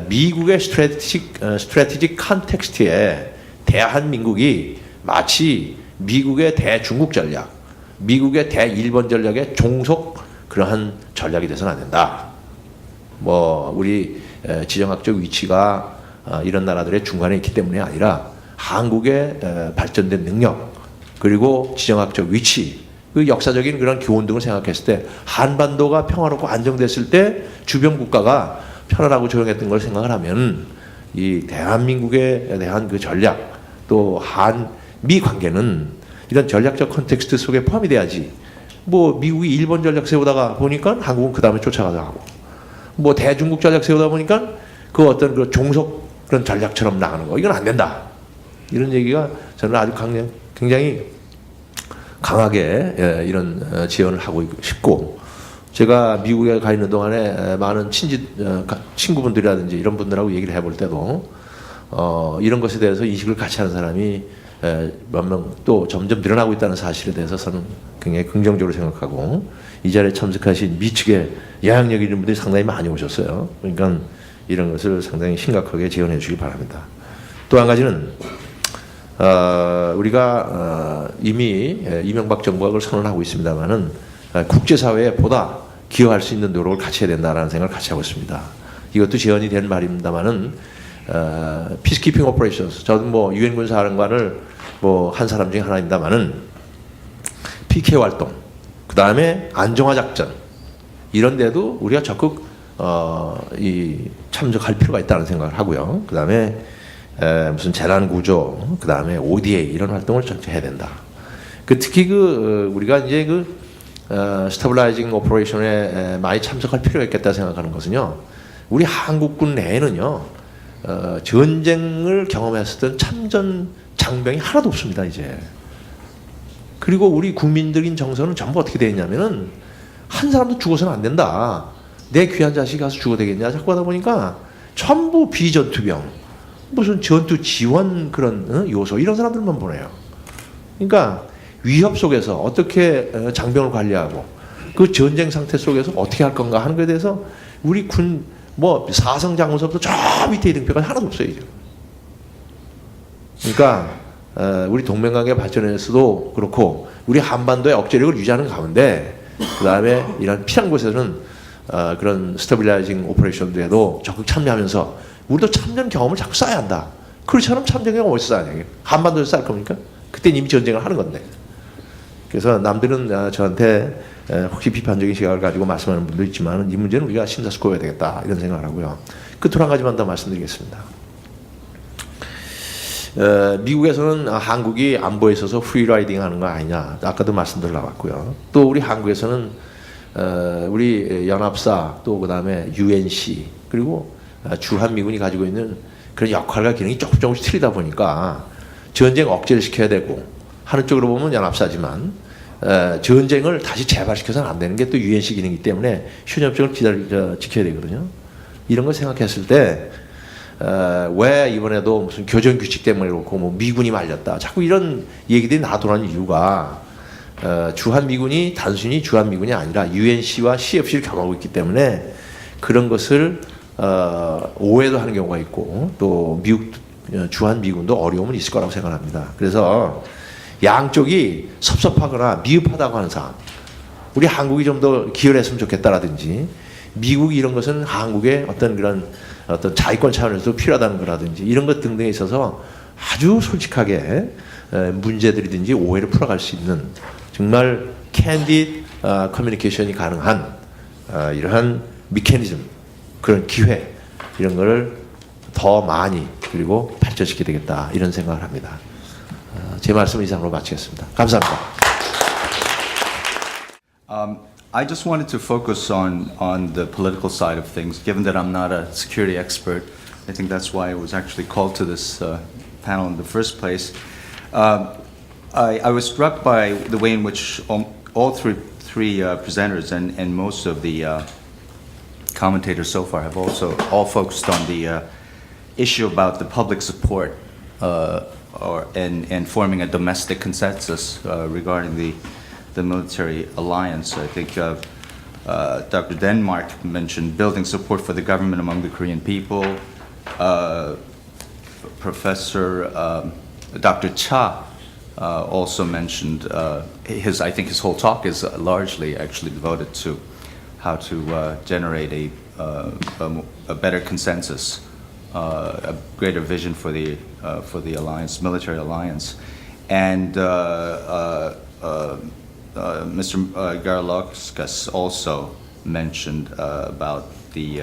미국의 스트래티직 컨텍스트에 대한민국이 마치 미국의 대중국 전략, 미국의 대일본 전략의 종속 그러한 전략이 돼서는 안 된다. 뭐 우리 지정학적 위치가 이런 나라들의 중간에 있기 때문에 아니라 한국의 발전된 능력, 그리고 지정학적 위치, 그 역사적인 그런 교훈 등을 생각했을 때 한반도가 평화롭고 안정됐을 때 주변 국가가 편안하고 조용했던 걸 생각을 하면 이 대한민국에 대한 그 전략, 또 한미 관계는 이런 전략적 컨텍스트 속에 포함이 돼야지. 뭐 미국이 일본 전략 세우다가 보니까 한국은 그 다음에 쫓아가서 하고, 뭐 대중국 전략 세우다 보니까 그 어떤 그 종속 그런 전략처럼 나가는 거, 이건 안 된다. 이런 얘기가 저는 아주 굉장히 강하게 이런 제언을 하고 싶고, 제가 미국에 가 있는 동안에 많은 친구분들이라든지 이런 분들하고 얘기를 해볼 때도 이런 것에 대해서 인식을 같이 하는 사람이 몇 명 또 점점 늘어나고 있다는 사실에 대해서 저는 굉장히 긍정적으로 생각하고, 이 자리에 참석하신 미측의 영향력 있는 분들이 상당히 많이 오셨어요. 그러니까 이런 것을 상당히 심각하게 제언해 주시기 바랍니다. 또 한 가지는 우리가 이미 이명박 정부가 그걸 선언하고 있습니다만은 국제사회에 보다 기여할 수 있는 노력을 같이 해야 된다라는 생각을 같이 하고 있습니다. 이것도 제언이 된 말입니다만은 피스키핑 오퍼레이션스, 저도 뭐 유엔 군사사령관을 뭐 한 사람 중에 하나입니다만은 PK 활동, 그 다음에 안정화 작전, 이런 데도 우리가 적극 참석할 필요가 있다는 생각을 하고요. 그 다음에 무슨 재난 구조, 그 다음에 ODA 이런 활동을 전체 해야 된다. 특히 우리가 이제 스태블라이징 오퍼레이션에 많이 참석할 필요가 있겠다 생각하는 것은요, 우리 한국군 내에는요 전쟁을 경험했었던 참전 장병이 하나도 없습니다 이제. 그리고 우리 국민적인 정서는 전부 어떻게 되어 있냐면은 한 사람도 죽어서는 안 된다. 내 귀한 자식이 가서 죽어도 되겠냐 자꾸 하다 보니까 전부 비전투병, 무슨 전투 지원 그런 요소, 이런 사람들만 보내요. 그러니까 위협 속에서 어떻게 장병을 관리하고 그 전쟁 상태 속에서 어떻게 할 건가 하는 것에 대해서 우리 군 뭐 사성 장군서부터 저 밑에 등표가 하나도 없어요 이제. 그러니까 우리 동맹관계 발전에서도 그렇고 우리 한반도의 억제력을 유지하는 가운데, 그 다음에 이런 피한 곳에서는 그런 스태빌라이징 오퍼레이션들에도 적극 참여하면서 우리도 참전 경험을 자꾸 쌓아야 한다. 그렇지 않으면 참전기가 어디서 싸냐. 한반도에서 쌀 겁니까? 그때 이미 전쟁을 하는 건데. 그래서 남들은 저한테 혹시 비판적인 시각을 가지고 말씀하는 분도 있지만 이 문제는 우리가 심사숙고해야 되겠다 이런 생각을 하고요. 끝으로 한 가지만 더 말씀드리겠습니다. 미국에서는 한국이 안보에 있어서 프리라이딩 하는 거 아니냐. 아까도 말씀들 나왔고요. 또 우리 한국에서는 우리 연합사 또 그다음에 UNC 그리고 주한미군이 가지고 있는 그런 역할과 기능이 조금씩 틀리다 보니까 전쟁 억제를 시켜야 되고 하는 쪽으로 보면 연합사지만 전쟁을 다시 재발시켜서는 안 되는 게 또 UNC 기능이기 때문에 휴전협정을 지켜야 되거든요. 이런 걸 생각했을 때 왜 이번에도 무슨 교전 규칙 때문에 그렇고 뭐 미군이 말렸다 자꾸 이런 얘기들이 나돌아는 이유가 주한미군이 단순히 주한미군이 아니라 UNC와 CFC를 겸하고 있기 때문에 그런 것을 오해도 하는 경우가 있고 또 미국 주한미군도 어려움은 있을 거라고 생각합니다. 그래서 양쪽이 섭섭하거나 미흡하다고 하는 사람 우리 한국이 좀 더 기여를 했으면 좋겠다라든지 미국이 이런 것은 한국의 어떤 그런 어떤 자위권 차원에서 필요하다는 거라든지 이런 것 등등에 있어서 아주 솔직하게 문제들이든지 오해를 풀어갈 수 있는 정말 캔디드 커뮤니케이션이 가능한 이러한 미케니즘 그런 기회 이런 거를 더 많이 그리고 발전시켜야 되겠다 이런 생각을 합니다. 제 말씀 이상으로 마치겠습니다. 감사합니다. I just wanted to focus on the political side of things, given that I'm not a security expert. I think that's why I was actually called to this panel in the first place. I was struck by the way in which all three presenters and most of the commentators so far have also all focused on the issue about the public support and forming a domestic consensus regarding the military alliance. I think Dr. Denmark mentioned building support for the government among the Korean people. Professor Dr. Cha also mentioned I think his whole talk is largely actually devoted to how to generate a better consensus, a greater vision for the alliance, military alliance, and Mr. Garlauskas also mentioned about the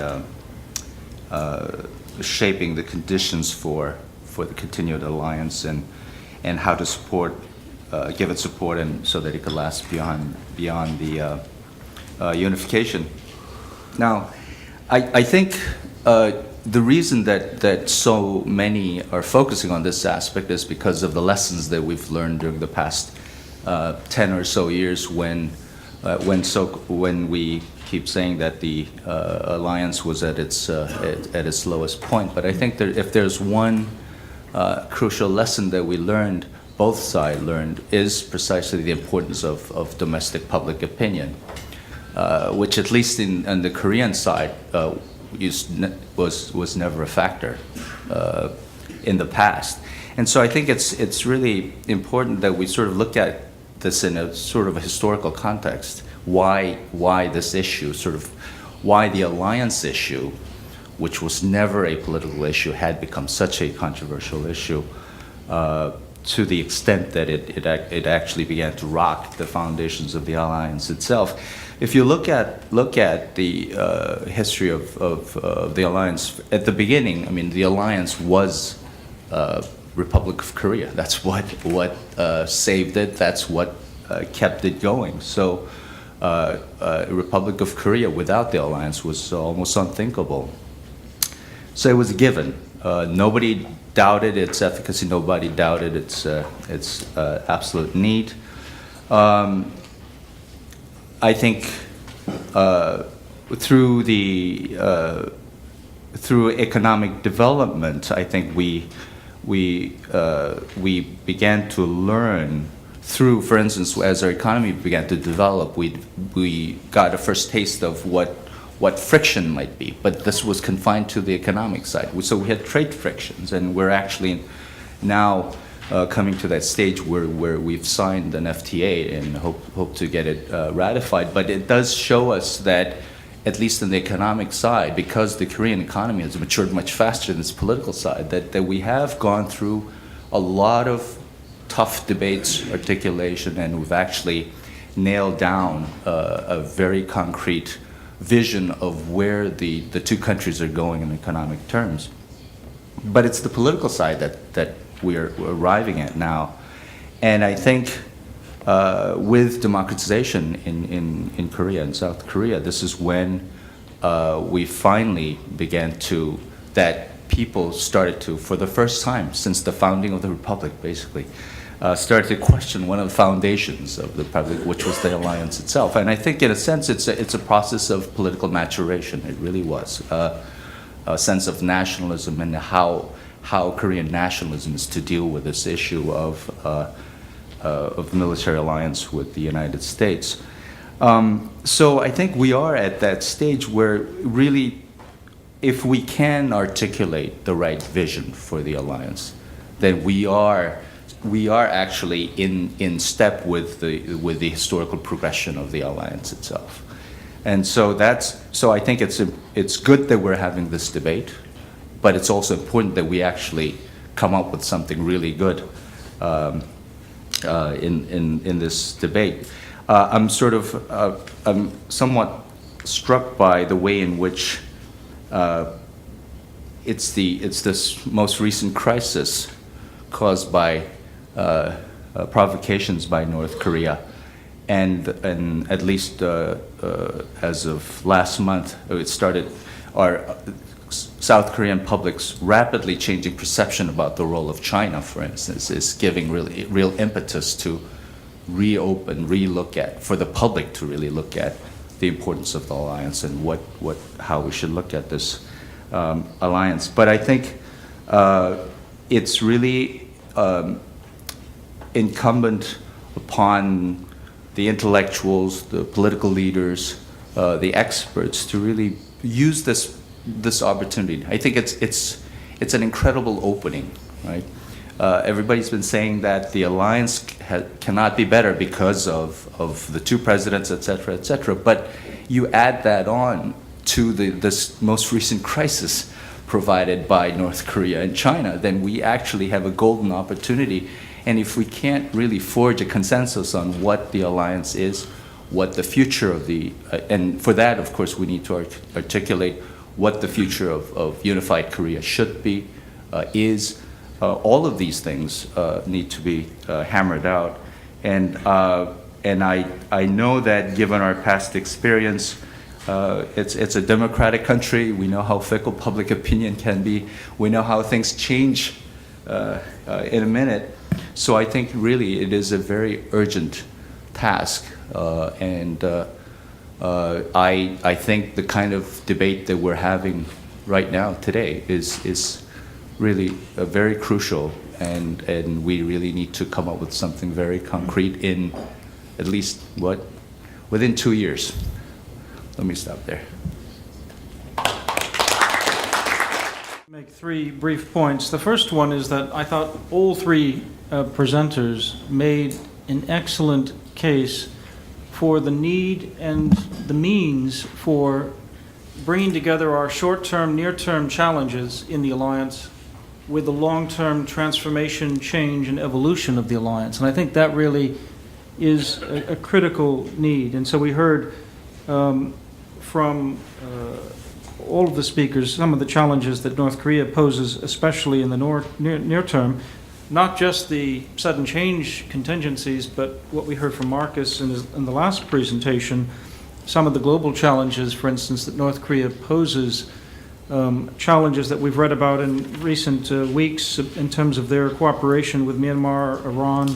shaping the conditions for the continued alliance and how to support, give it support, and so that it could last beyond the unification. Now, I think the reason that so many are focusing on this aspect is because of the lessons that we've learned during the past 10 or so years when we keep saying that the alliance was at its lowest point. But I think that if there's one crucial lesson that we learned, both sides learned, is precisely the importance of domestic public opinion, which at least in the Korean side was never a factor in the past. And so I think it's really important that we sort of look at this in a sort of a historical context. Why this issue, sort of why the alliance issue, which was never a political issue, had become such a controversial issue to the extent that it actually began to rock the foundations of the alliance itself. If you look at the history of the alliance at the beginning, I mean, the alliance was Republic of Korea. That's what saved it. That's what kept it going. So, Republic of Korea without the alliance was almost unthinkable. So it was a given. Nobody doubted its efficacy. Nobody doubted its absolute need. I think through economic development, I think we began to learn through, for instance, as our economy began to develop, we got a first taste of what friction might be. But this was confined to the economic side. So we had trade frictions, and we're actually now coming to that stage where we've signed an FTA and hope to get it ratified. But it does show us that at least on the economic side, because the Korean economy has matured much faster than its political side, that we have gone through a lot of tough debates, articulation, and we've actually nailed down a very concrete vision of where the two countries are going in economic terms. But it's the political side that we're arriving at now. And I think with democratization in Korea, in South Korea, this is when we finally began to, that people started to, for the first time since the founding of the Republic, basically, started to question one of the foundations of the Republic, which was the alliance itself. And I think, in a sense, it's a process of political maturation. It really was. A sense of nationalism and how Korean nationalism is to deal with this issue of military alliance with the United States. So I think we are at that stage where really, if we can articulate the right vision for the alliance, then we are actually in step with the historical progression of the alliance itself. And so I think it's good that we're having this debate, but it's also important that we actually come up with something really good in this debate. I'm somewhat struck by the way in which it's this most recent crisis caused by provocations by North Korea, and at least as of last month, it started our South Korean public's rapidly changing perception about the role of China, for instance, is giving real impetus to relook at, for the public to really look at the importance of the alliance and how we should look at this alliance. But I think it's really incumbent upon the intellectuals, the political leaders, the experts to really use this opportunity. I think it's an incredible opening, right? Everybody's been saying that the alliance cannot be better because of the two presidents, et cetera, but you add that on to this most recent crisis provided by North Korea and China, then we actually have a golden opportunity. And if we can't really forge a consensus on what the alliance is, what the future of and for that, of course, we need to articulate what the future of unified Korea should be, is. All of these things need to be hammered out. And I know that given our past experience, it's a democratic country. We know how fickle public opinion can be. We know how things change in a minute. So I think really it is a very urgent task. And I think the kind of debate that we're having right now today is really very crucial, and we really need to come up with something very concrete in at least within 2 years. Let me stop there. Make three brief points. The first one is that I thought all three presenters made an excellent case for the need and the means for bringing together our short-term, near-term challenges in the alliance with the long-term transformation, change, and evolution of the alliance. And I think that really is a critical need. And so we heard from all of the speakers some of the challenges that North Korea poses, especially in the near term, not just the sudden change contingencies, but what we heard from Marcus in the last presentation, some of the global challenges, for instance, that North Korea poses, challenges that we've read about in recent weeks in terms of their cooperation with Myanmar, Iran,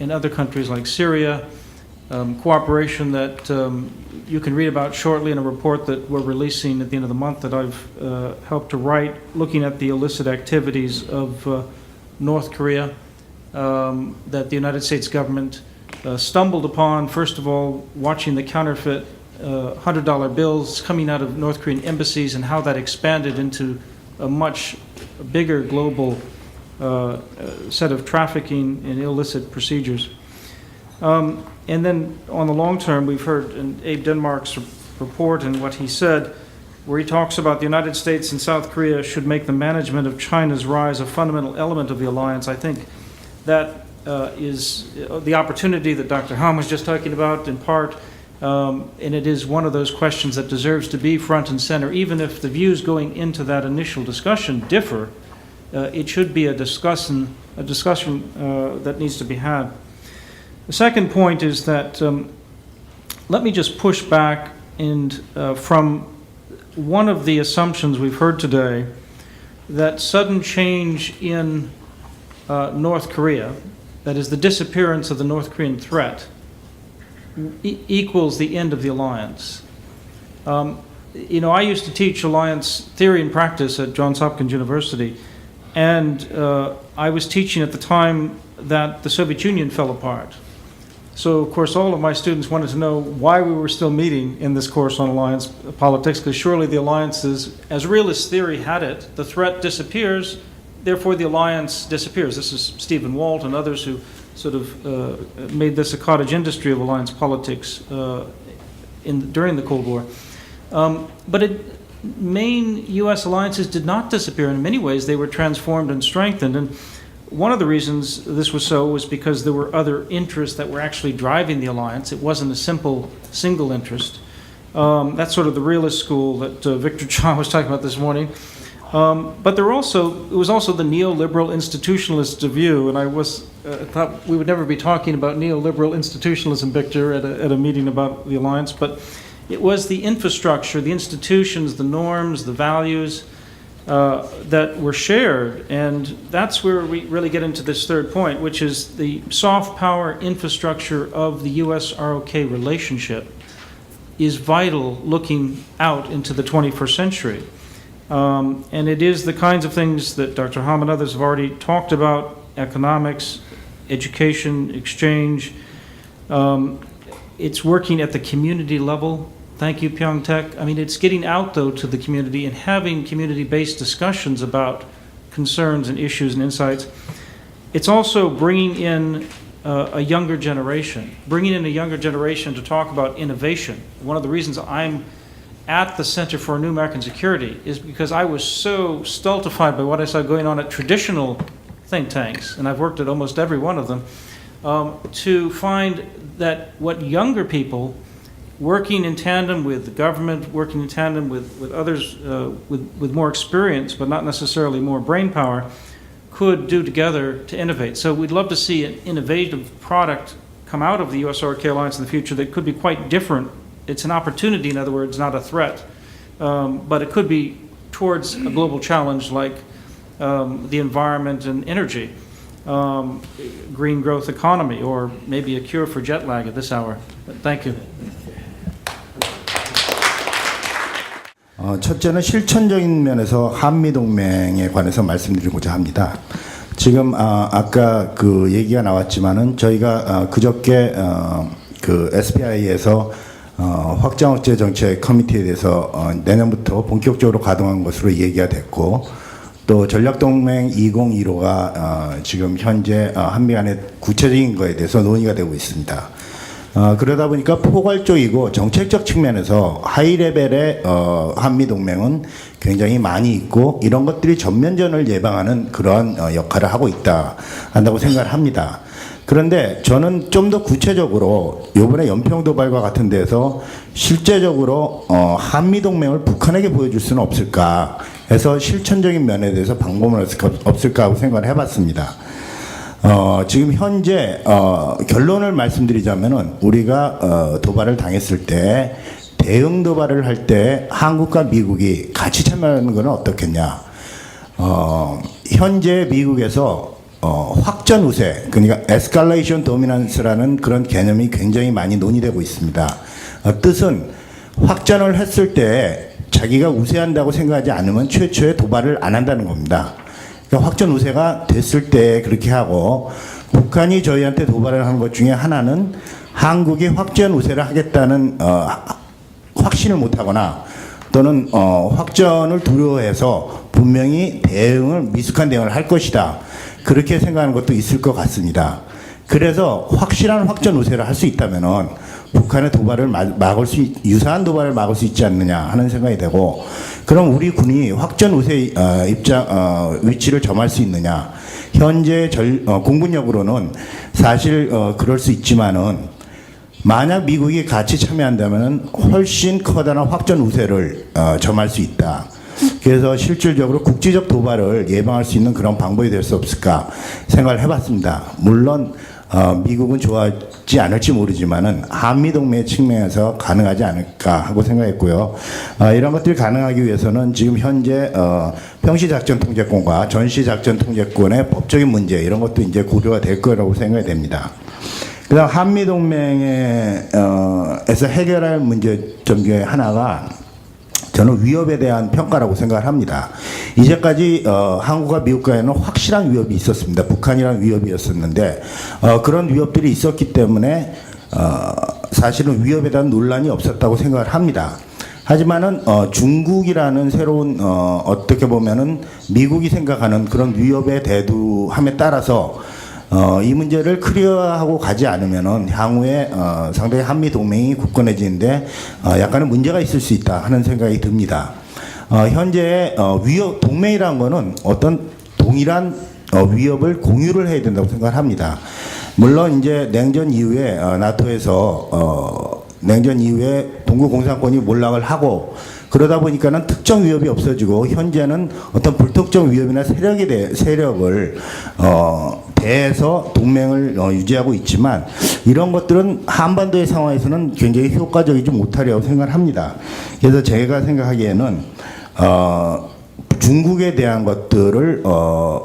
and other countries like Syria, cooperation that you can read about shortly in a report that we're releasing at the end of the month that I've helped to write, looking at the illicit activities of North Korea that the United States government stumbled upon, first of all, watching the counterfeit $100 bills coming out of North Korean embassies and how that expanded into a much bigger global set of trafficking and illicit procedures. And then on the long term, we've heard in Abe Denmark's report and what he said, where he talks about the United States and South Korea should make the management of China's rise a fundamental element of the alliance. I think that is the opportunity that Dr. Hahn was just talking about in part, and it is one of those questions that deserves to be front and center. Even if the views going into that initial discussion differ, it should be a discussion that needs to be had. The second point is that let me just push back from one of the assumptions we've heard today, that sudden change in North Korea, that is the disappearance of the North Korean threat, equals the end of the alliance. I used to teach alliance theory and practice at Johns Hopkins University, and I was teaching at the time that the Soviet Union fell apart. So, of course, all of my students wanted to know why we were still meeting in this course on alliance politics, because surely the alliances, as realist theory had it, the threat disappears, therefore the alliance disappears. This is Stephen Walt and others who sort of made this a cottage industry of alliance politics during the Cold War. But main U.S. alliances did not disappear. In many ways, they were transformed and strengthened. And one of the reasons this was so was because there were other interests that were actually driving the alliance. It wasn't a simple single interest. That's sort of the realist school that Victor Cha was talking about this morning. But it was also the neoliberal institutionalist view, and I thought we would never be talking about neoliberal institutionalism, Victor, at a meeting about the alliance, but it was the infrastructure, the institutions, the norms, the values that were shared, and that's where we really get into this third point, which is the soft power infrastructure of the U.S.-ROK relationship is vital looking out into the 21st century. And it is the kinds of things that Dr. Hahn and others have already talked about: economics, education, exchange. It's working at the community level. Thank you, Pyeongtaek. I mean, it's getting out, though, to the community and having community-based discussions about concerns and issues and insights. It's also bringing in a younger generation to talk about innovation. One of the reasons I'm at the Center for New American Security is because I was so stultified by what I saw going on at traditional think tanks, and I've worked at almost every one of them, to find that what younger people working in tandem with the government, working in tandem with others with more experience, but not necessarily more brain power, could do together to innovate. So we'd love to see an innovative product come out of the U.S.-ROK alliance in the future that could be quite different. It's an opportunity, in other words, not a threat. But it could be towards a global challenge like the environment and energy, green growth economy, or maybe a cure for jet lag at this hour. Thank you. 첫째는 실천적인 면에서 한미동맹에 관해서 말씀드리고자 합니다. 지금 아까 그 얘기가 나왔지만은 저희가 그저께 그 SPI에서 확장 억제 정책 커미티에 대해서 내년부터 본격적으로 가동한 것으로 얘기가 됐고, 또 전략동맹 2015가 지금 현재 한미 간의 구체적인 거에 대해서 논의가 되고 있습니다. 그러다 보니까 포괄적이고 정책적 측면에서 하이 레벨의 한미 동맹은 굉장히 많이 있고, 이런 것들이 전면전을 예방하는 그런 역할을 하고 있다 한다고 생각을 합니다. 그런데 저는 좀 더 구체적으로 이번에 연평도발과 같은 데서 실제적으로 한미 동맹을 북한에게 보여줄 수는 없을까 해서 실천적인 면에 대해서 방법은 없을까 하고 생각을 해봤습니다. 지금 현재 결론을 말씀드리자면은 우리가 도발을 당했을 때 대응 도발을 할 때 한국과 미국이 같이 참여하는 것은 어떻겠냐. 현재 미국에서 확전 우세, 그러니까 에스컬레이션 도미넌스라는 그런 개념이 굉장히 많이 논의되고 있습니다. 뜻은 확전을 했을 때 자기가 우세한다고 생각하지 않으면 최초에 도발을 안 한다는 겁니다. 확전 우세가 됐을 때 그렇게 하고, 북한이 저희한테 도발을 하는 것 중에 하나는 한국이 확전 우세를 하겠다는 확신을 못하거나, 또는 확전을 두려워해서 분명히 미숙한 대응을 할 것이다, 그렇게 생각하는 것도 있을 것 같습니다. 그래서 확실한 확전 우세를 할 수 있다면은 북한의 도발을 유사한 도발을 막을 수 있지 않느냐 하는 생각이 되고, 그럼 우리 군이 확전 우세 위치를 점할 수 있느냐. 현재 공군력으로는 사실 그럴 수 있지만은 만약 미국이 같이 참여한다면 훨씬 커다란 확전 우세를 점할 수 있다. 그래서 실질적으로 국제적 도발을 예방할 수 있는 그런 방법이 될 수 없을까 생각을 해봤습니다. 물론 미국은 좋아하지 않을지 모르지만은 한미동맹의 측면에서 가능하지 않을까 하고 생각했고요. 이런 것들이 가능하기 위해서는 지금 현재 평시작전통제권과 전시작전통제권의 법적인 문제 이런 것도 이제 고려가 될 거라고 생각이 됩니다. 그다음 한미동맹에서 해결할 문제점 중에 하나가 저는 위협에 대한 평가라고 생각을 합니다. 이제까지 한국과 미국 간에는 확실한 위협이 있었습니다. 북한이란 위협이었었는데 그런 위협들이 있었기 때문에 사실은 위협에 대한 논란이 없었다고 생각을 합니다. 하지만은 중국이라는 새로운 어떻게 보면은 미국이 생각하는 그런 위협에 대두함에 따라서 이 문제를 클리어하고 가지 않으면은 향후에 상당히 한미 동맹이 굳건해지는데 약간의 문제가 있을 수 있다 하는 생각이 듭니다. 현재 위협 동맹이라는 거는 어떤 동일한 위협을 공유를 해야 된다고 생각을 합니다. 물론 이제 냉전 이후에 나토에서 냉전 이후에 동구 공산권이 몰락을 하고 그러다 보니까는 특정 위협이 없어지고 현재는 어떤 불특정 위협이나 세력을 대해서 동맹을 유지하고 있지만 이런 것들은 한반도의 상황에서는 굉장히 효과적이지 못하리라고 생각을 합니다. 그래서 제가 생각하기에는 중국에 대한 것들을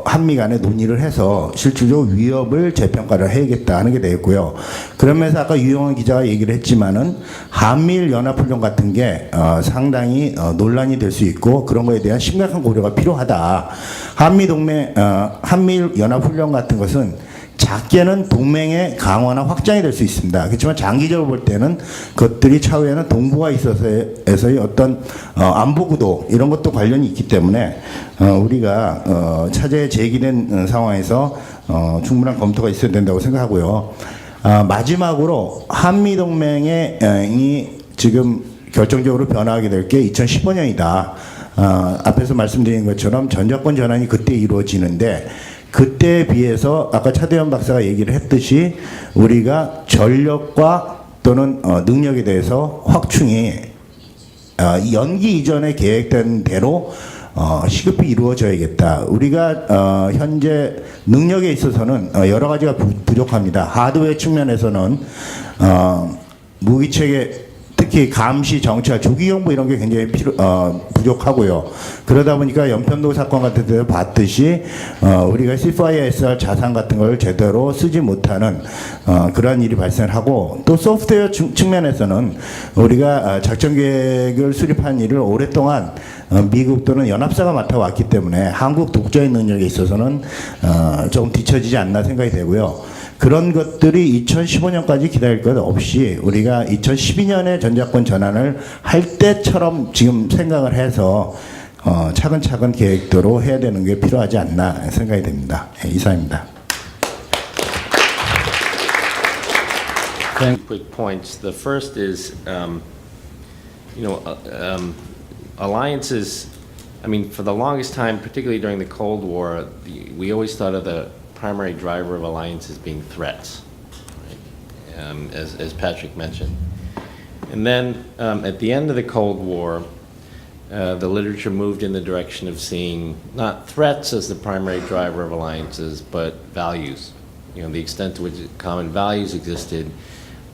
한미 간에 논의를 해서 실질적으로 위협을 재평가를 해야겠다 하는 게 되겠고요. 그러면서 아까 유영원 기자가 얘기를 했지만은 한미일 연합훈련 같은 게 상당히 논란이 될 수 있고 그런 거에 대한 심각한 고려가 필요하다. 한미일 연합훈련 같은 것은 작게는 동맹의 강화나 확장이 될 수 있습니다. 그렇지만 장기적으로 볼 때는 그것들이 차후에는 동북아에 있어서의 어떤 안보 구도 이런 것도 관련이 있기 때문에 우리가 차제에 제기된 상황에서 충분한 검토가 있어야 된다고 생각하고요. 마지막으로 한미동맹이 지금 결정적으로 변화하게 될 게 2015년이다. 앞에서 말씀드린 것처럼 전자권 전환이 그때 이루어지는데 그때에 비해서 아까 차대현 박사가 얘기를 했듯이 우리가 전력과 또는 능력에 대해서 확충이 연기 이전에 계획된 대로 시급히 이루어져야겠다. 우리가 현재 능력에 있어서는 여러 가지가 부족합니다. 하드웨어 측면에서는 무기체계 특히 감시, 정찰, 조기경보 이런 게 굉장히 부족하고요. 그러다 보니까 연평도 사건 같은 데서 봤듯이 우리가 C5ISR 자산 같은 걸 제대로 쓰지 못하는 그러한 일이 발생하고 또 소프트웨어 측면에서는 우리가 작전 계획을 수립한 일을 오랫동안 미국 또는 연합사가 맡아왔기 때문에 한국 독자의 능력에 있어서는 조금 뒤처지지 않나 생각이 되고요. 그런 것들이 2015년까지 기다릴 것 없이 우리가 2012년에 전자권 전환을 할 때처럼 지금 생각을 해서 차근차근 계획대로 해야 되는 게 필요하지 않나 생각이 됩니다. 이상입니다. Quick points. The first is, alliances. I mean, for the longest time, particularly during the Cold War, we always thought of the primary driver of alliances being threats, right? As Patrick mentioned. And then at the end of the Cold War, the literature moved in the direction of seeing not threats as the primary driver of alliances, but values. The extent to which common values existed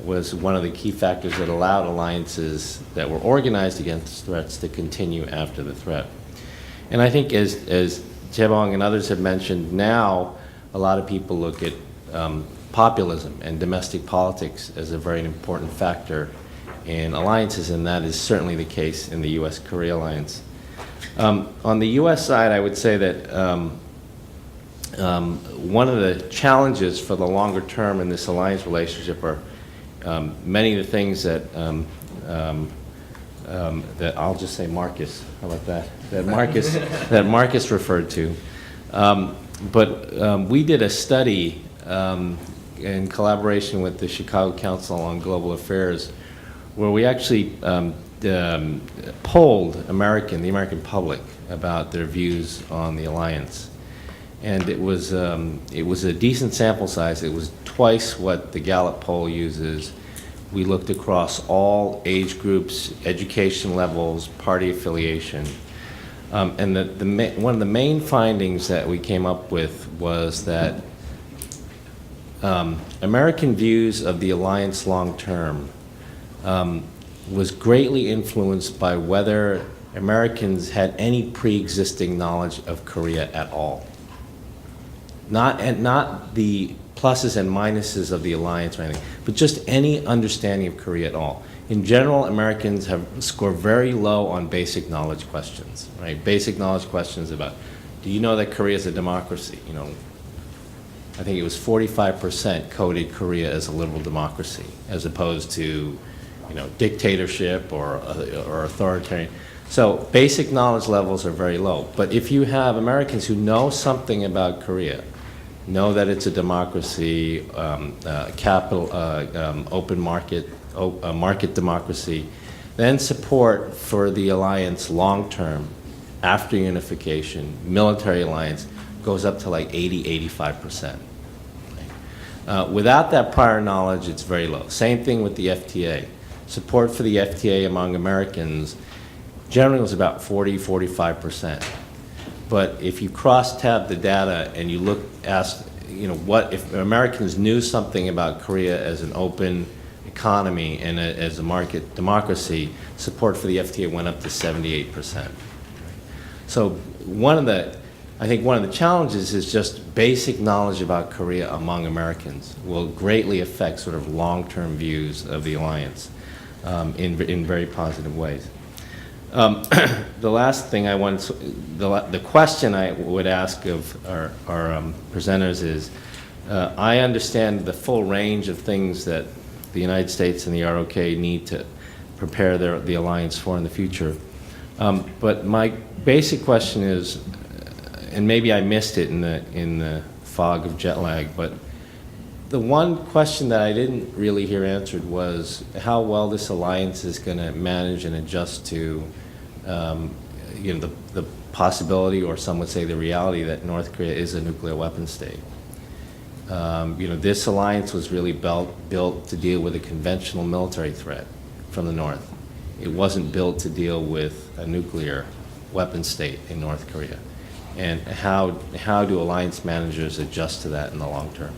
was one of the key factors that allowed alliances that were organized against threats to continue after the threat. And I think as Chebong and others have mentioned, now a lot of people look at populism and domestic politics as a very important factor in alliances, and that is certainly the case in the U.S.-Korea alliance. On the U.S. side, I would say that one of the challenges for the longer term in this alliance relationship are many of the things that that I'll just say Marcus. How about that? That Marcus referred to. But we did a study in collaboration with the Chicago Council on Global Affairs, where we actually polled the American public about their views on the alliance. And it was a decent sample size. It was twice what the Gallup poll uses. We looked across all age groups, education levels, party affiliation. And one of the main findings that we came up with was that American views of the alliance long term was greatly influenced by whether Americans had any pre-existing knowledge of Korea at all. Not the pluses and minuses of the alliance or anything, but just any understanding of Korea at all. In general, Americans have scored very low on basic knowledge questions, right? Basic knowledge questions about, do you know that Korea is a democracy? You know, I think it was 45% coded Korea as a liberal democracy, as opposed to, you know, dictatorship or authoritarian. So basic knowledge levels are very low. But if you have Americans who know something about Korea, know that it's a democracy, open market, market democracy, then support for the alliance long term, after unification, military alliance, goes up to like 80–85%. Without that prior knowledge, it's very low. Same thing with the FTA. Support for the FTA among Americans generally was about 40–45%. But if you cross-tab the data and you ask, you know, what if Americans knew something about Korea as an open economy and as a market democracy, support for the FTA went up to 78%. So I think one of the challenges is just basic knowledge about Korea among Americans will greatly affect sort of long-term views of the alliance in very positive ways. The last thing the question I would ask of our presenters is, I understand the full range of things that the United States and the ROK need to prepare the alliance for in the future. But my basic question is, and maybe I missed it in the fog of jet lag, but the one question that I didn't really hear answered was how well this alliance is going to manage and adjust to you know, the possibility, or some would say the reality, that North Korea is a nuclear weapon state. You know, this alliance was really built to deal with a conventional military threat from the North. It wasn't built to deal with a nuclear weapon state in North Korea. And how do alliance managers adjust to that in the long term?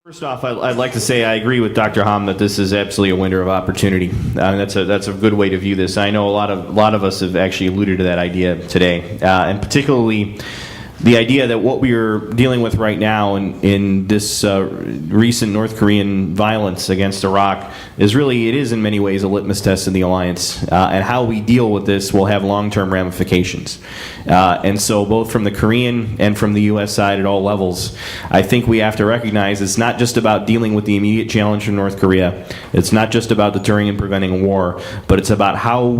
First off, I'd like to say I agree with Dr. Hom that this is absolutely a window of opportunity. That's a good way to view this. I know a lot of us have actually alluded to that idea today, and particularly the idea that what we are dealing with right now in this recent North Korean violence against Iraq is really, it is in many ways a litmus test in the alliance, and how we deal with this will have long-term ramifications. And so both from the Korean and from the U.S. side at all levels, I think we have to recognize it's not just about dealing with the immediate challenge from North Korea. It's not just about deterring and preventing war, but it's about how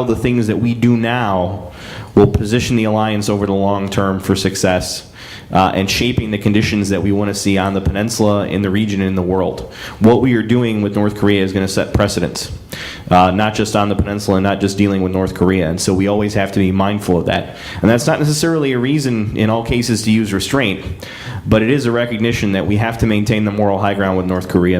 the things that we do now will position the alliance over the long term for success, and shaping the conditions that we want to see on the peninsula, in the region, and in the world. What we are doing with North Korea is going to set precedents, not just on the peninsula and not just dealing with North Korea. And so we always have to be mindful of that. And that's not necessarily a reason in all cases to use restraint, but it is a recognition that we have to maintain the moral high ground with North Korea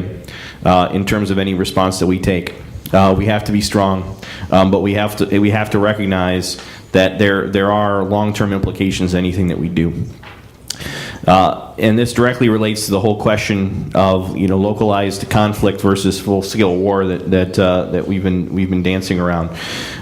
in terms of any response that we take. We have to be strong, but we have to recognize that there are long-term implications to anything that we do. And this directly relates to the whole question of, you know, localized conflict versus full-scale war that we've been dancing around.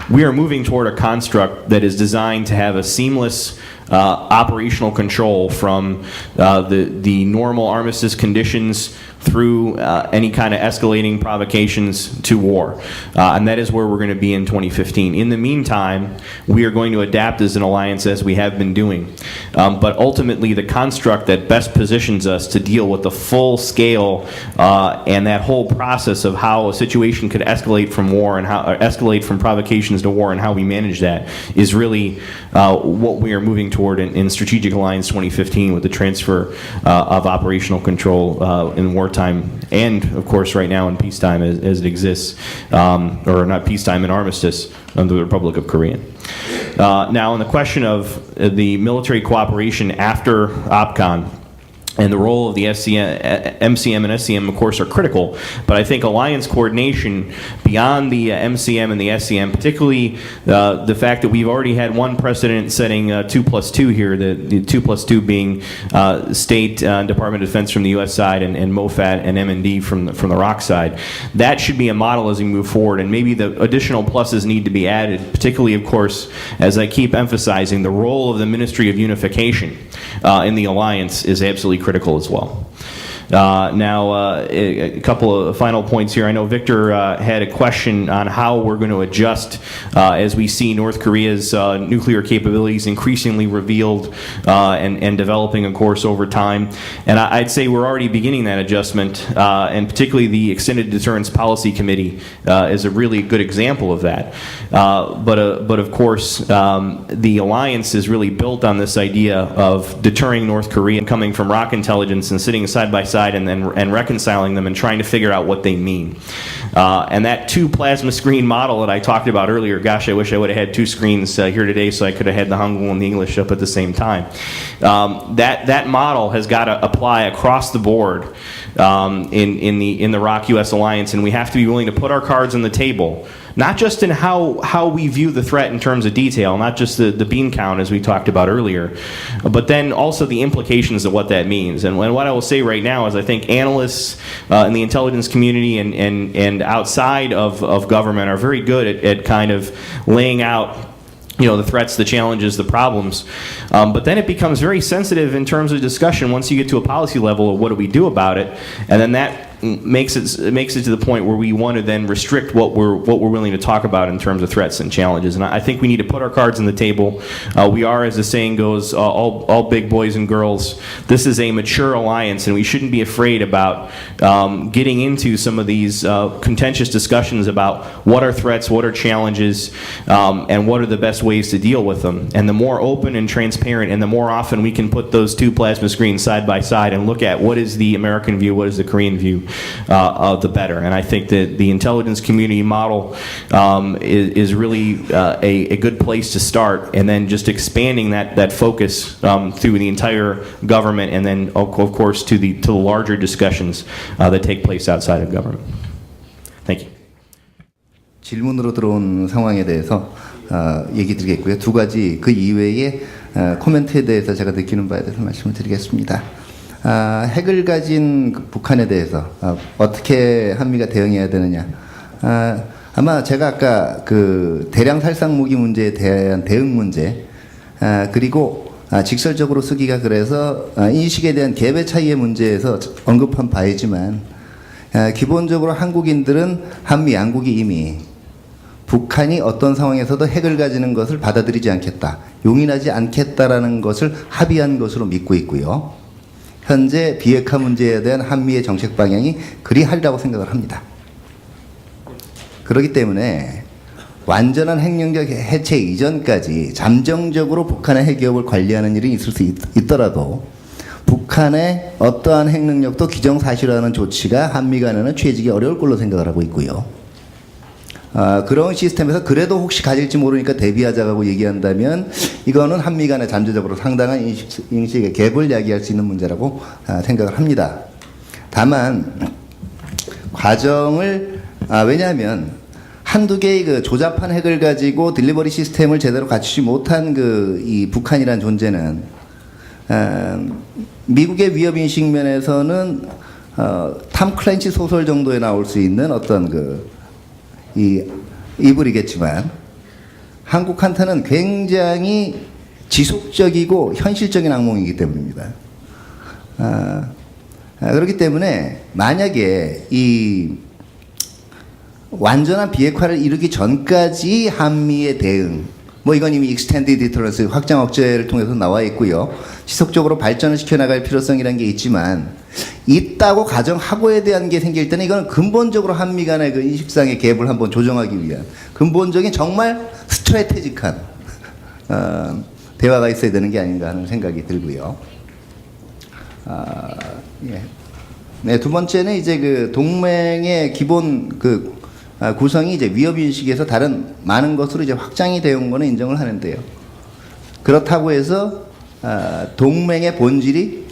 We are moving toward a construct that is designed to have a seamless operational control from the normal armistice conditions through any kind of escalating provocations to war. And that is where we're going to be in 2015. In the meantime, we are going to adapt as an alliance as we have been doing. but ultimately the construct that best positions us to deal with the full scale and that whole process of how a situation could escalate from war and how or escalate from provocations to war and how we manage that is really what we are moving toward in Strategic Alliance 2015 with the transfer of operational control in wartime and, of course, right now in peacetime as it exists, or not peacetime, in armistice under the Republic of Korea. Now, on the question of the military cooperation after OPCON, and the role of the MCM and SCM, of course, are critical. But I think alliance coordination beyond the MCM and the SCM, particularly the fact that we've already had one precedent setting 2+2 here, the 2+2 being State Department of Defense from the U.S. side and MOFAT and M&D from the ROC side. That should be a model as we move forward, and maybe the additional pluses need to be added, particularly, of course, as I keep emphasizing, the role of the Ministry of Unification in the alliance is absolutely critical as well. Now, a couple of final points here. I know Victor had a question on how we're going to adjust as we see North Korea's nuclear capabilities increasingly revealed and developing, of course, over time. And I'd say we're already beginning that adjustment, and particularly the Extended Deterrence Policy Committee is a really good example of that. But of course, the alliance is really built on this idea of deterring North Korea, coming from ROC intelligence and sitting side by side and reconciling them and trying to figure out what they mean. And that two plasma screen model that I talked about earlier, gosh, I wish I would have had two screens here today so I could have had the Hangul and the English up at the same time. That model has got to apply across the board in the ROC U.S. alliance, and we have to be willing to put our cards on the table, not just in how we view the threat in terms of detail, not just the bean count as we talked about earlier, but then also the implications of what that means. And what I will say right now is I think analysts in the intelligence community and outside of government are very good at kind of laying out, you know, the threats, the challenges, the problems. But then it becomes very sensitive in terms of discussion once you get to a policy level of what do we do about it, and then that makes it to the point where we want to then restrict what we're willing to talk about in terms of threats and challenges. And I think we need to put our cards on the table. We are, as the saying goes, all big boys and girls. This is a mature alliance, and we shouldn't be afraid about getting into some of these contentious discussions about what are threats, what are challenges, and what are the best ways to deal with them. And the more open and transparent, and the more often we can put those two plasma screens side by side and look at what is the American view, what is the Korean view, the better. And I think that the intelligence community model is really a good place to start, and then just expanding that focus through the entire government, and then of course to the larger discussions that take place outside of government. Thank you. 질문으로 들어온 상황에 대해서 얘기 드리겠고요. 두 가지 그 이외에 코멘트에 대해서 제가 느끼는 바에 대해서 말씀을 드리겠습니다. 핵을 가진 북한에 대해서 어떻게 한미가 대응해야 되느냐. 아마 제가 아까 그 대량 살상 무기 문제에 대한 대응 문제, 그리고 직설적으로 쓰기가 그래서 인식에 대한 갭의 차이의 문제에서 언급한 바이지만, 기본적으로 한국인들은 한미 양국이 이미 북한이 어떤 상황에서도 핵을 가지는 것을 받아들이지 않겠다, 용인하지 않겠다라는 것을 합의한 것으로 믿고 있고요. 현재 비핵화 문제에 대한 한미의 정책 방향이 그리하리라고 생각을 합니다. 그렇기 때문에 완전한 핵능력 해체 이전까지 잠정적으로 북한의 핵위협을 관리하는 일이 있을 수 있더라도 북한의 어떠한 핵능력도 기정사실화하는 조치가 한미 간에는 취해지기 어려울 걸로 생각을 하고 있고요. 그런 시스템에서 그래도 혹시 가질지 모르니까 대비하자고 얘기한다면 이거는 한미 간에 잠재적으로 상당한 인식의 갭을 야기할 수 있는 문제라고 생각을 합니다. 다만 과정을 왜냐하면 한두 개의 그 조잡한 핵을 가지고 딜리버리 시스템을 제대로 갖추지 못한 이 북한이란 존재는 미국의 위협 인식 면에서는 탐 클렌치 소설 정도에 나올 수 있는 어떤 이불이겠지만 한국한테는 굉장히 지속적이고 현실적인 악몽이기 때문입니다. 그렇기 때문에 만약에 이 완전한 비핵화를 이루기 전까지 한미의 대응, 뭐 이건 이미 익스텐디드 디터런스 확장 억제를 통해서 나와 있고요. 지속적으로 발전을 시켜나갈 필요성이라는 게 있지만 있다고 가정하고에 대한 게 생길 때는 이거는 근본적으로 한미 간의 그 인식상의 갭을 한번 조정하기 위한 근본적인 정말 스트래테직한 대화가 있어야 되는 게 아닌가 하는 생각이 들고요. 예. 네, 두 번째는 이제 그 동맹의 기본 그 구성이 이제 위협 인식에서 다른 많은 것으로 이제 확장이 되어 온 거는 인정을 하는데요. 그렇다고 해서 동맹의 본질이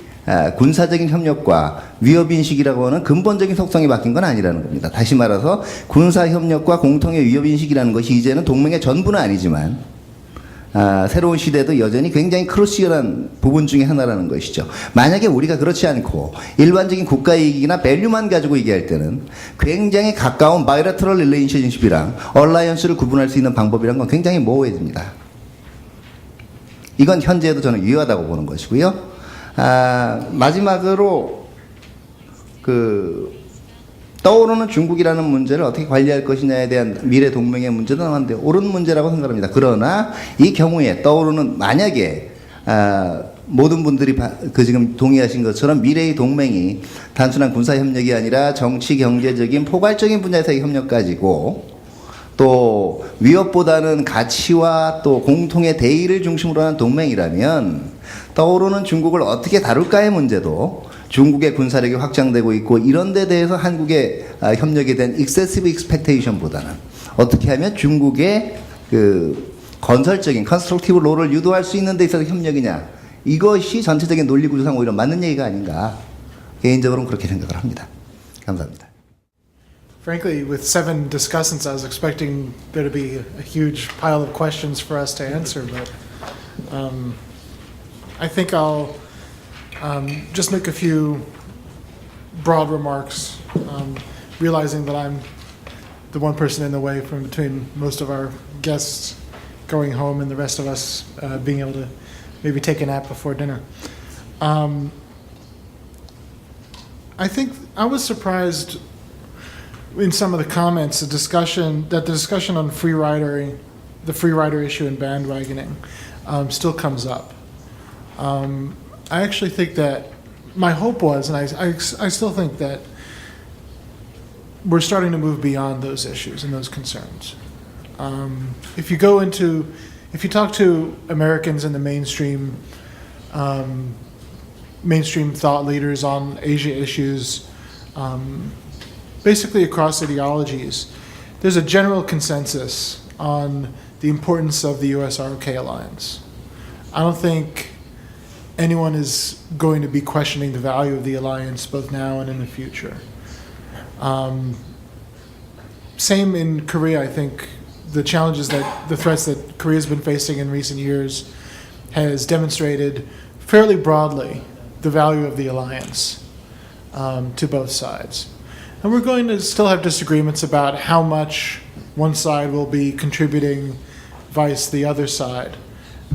군사적인 협력과 위협 인식이라고 하는 근본적인 속성이 바뀐 건 아니라는 겁니다. 다시 말해서 군사 협력과 공통의 위협 인식이라는 것이 이제는 동맹의 전부는 아니지만 새로운 시대도 여전히 굉장히 크루시얼한 부분 중에 하나라는 것이죠. 만약에 우리가 그렇지 않고 일반적인 국가 이익이나 밸류만 가지고 얘기할 때는 굉장히 가까운 바이러트럴 릴레이션십이랑 얼라이언스를 구분할 수 있는 방법이란 건 굉장히 모호해집니다. 이건 현재에도 저는 유효하다고 보는 것이고요. 마지막으로 떠오르는 중국이라는 문제를 어떻게 관리할 것이냐에 대한 미래 동맹의 문제도 나왔는데 옳은 문제라고 생각합니다. 그러나 이 경우에 떠오르는 만약에 모든 분들이 지금 동의하신 것처럼 미래의 동맹이 단순한 군사 협력이 아니라 정치 경제적인 포괄적인 분야에서의 협력까지고 또 위협보다는 가치와 또 공통의 대의를 중심으로 하는 동맹이라면 떠오르는 중국을 어떻게 다룰까의 문제도 중국의 군사력이 확장되고 있고 이런 데 대해서 한국의 협력에 대한 excessive expectation보다는 어떻게 하면 중국의 그 건설적인 컨스트럭티브 롤을 유도할 수 있는 데 있어서 협력이냐 이것이 전체적인 논리 구조상 오히려 맞는 얘기가 아닌가 개인적으로는 그렇게 생각을 합니다. 감사합니다. Frankly, with 7 discussants, I was expecting there to be a huge pile of questions for us to answer, but I think I'll just make a few broad remarks, realizing that I'm the one person in the way from between most of our guests going home and the rest of us being able to maybe take a nap before dinner. I think I was surprised in some of the comments, the discussion on the free rider issue and bandwagoning still comes up. I actually think that my hope was, and I still think that we're starting to move beyond those issues and those concerns. If you talk to Americans in the mainstream thought leaders on Asia issues, basically across ideologies, there's a general consensus on the importance of the US-ROK alliance. I don't think anyone is going to be questioning the value of the alliance both now and in the future. Same in Korea. I think the threats that Korea's been facing in recent years has demonstrated fairly broadly the value of the alliance to both sides. And we're going to still have disagreements about how much one side will be contributing vice the other side.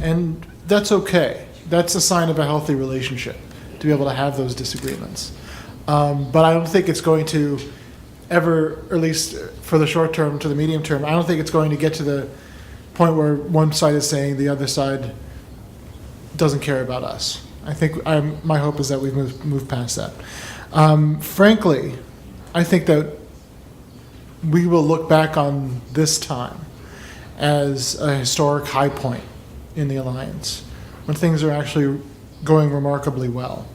And that's okay. That's a sign of a healthy relationship, to be able to have those disagreements. But I don't think it's going to ever, or at least for the short term to the medium term, I don't think it's going to get to the point where one side is saying the other side doesn't care about us. I think my hope is that we've moved past that. Frankly, I think that we will look back on this time as a historic high point in the alliance, when things are actually going remarkably well.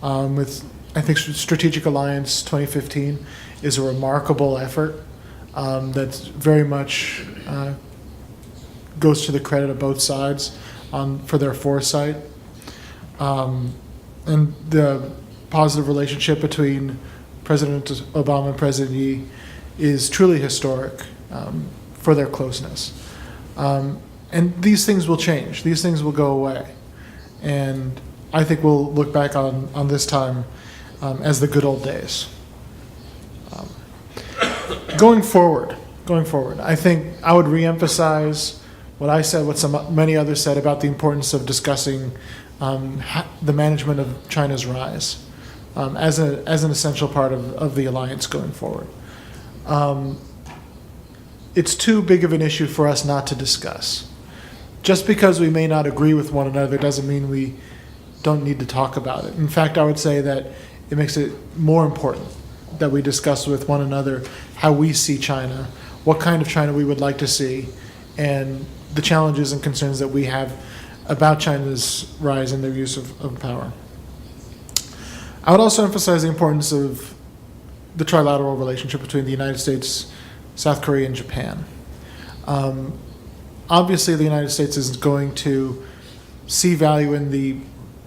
I think Strategic Alliance 2015 is a remarkable effort that's very much goes to the credit of both sides for their foresight. And the positive relationship between President Obama and President Yi is truly historic for their closeness. And these things will change. These things will go away. And I think we'll look back on this time as the good old days. Going forward, I think I would reemphasize what I said, what many others said about the importance of discussing the management of China's rise as an essential part of the alliance going forward. It's too big of an issue for us not to discuss. just because we may not agree with one another doesn't mean we don't need to talk about it. In fact, I would say that it makes it more important that we discuss with one another how we see China, what kind of China we would like to see, and the challenges and concerns that we have about China's rise and their use of power. I would also emphasize the importance of the trilateral relationship between the United States, South Korea, and Japan. Obviously, the United States is going to see value in the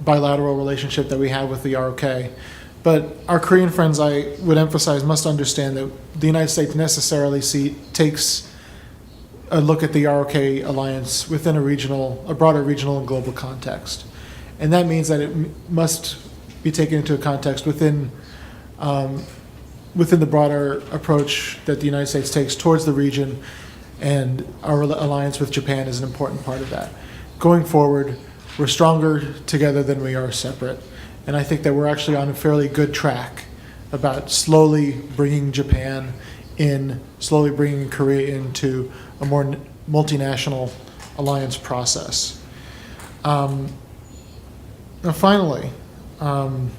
bilateral relationship that we have with the ROK, but our Korean friends, I would emphasize, must understand that the United States necessarily takes a look at the ROK alliance within a broader regional and global context. And that means that it must be taken into a context within the broader approach that the United States takes towards the region, and our alliance with Japan is an important part of that. Going forward, we're stronger together than we are separate, and I think that we're actually on a fairly good track about slowly bringing Japan in, slowly bringing Korea into a more multinational alliance process. Now finally, when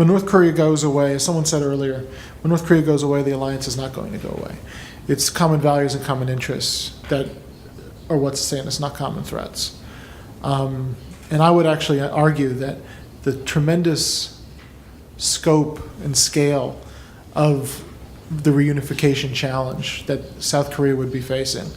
North Korea goes away, as someone said earlier, when North Korea goes away, the alliance is not going to go away. It's common values and common interests that are what's saying it's not common threats. And I would actually argue that the tremendous scope and scale of the reunification challenge that South Korea would be facing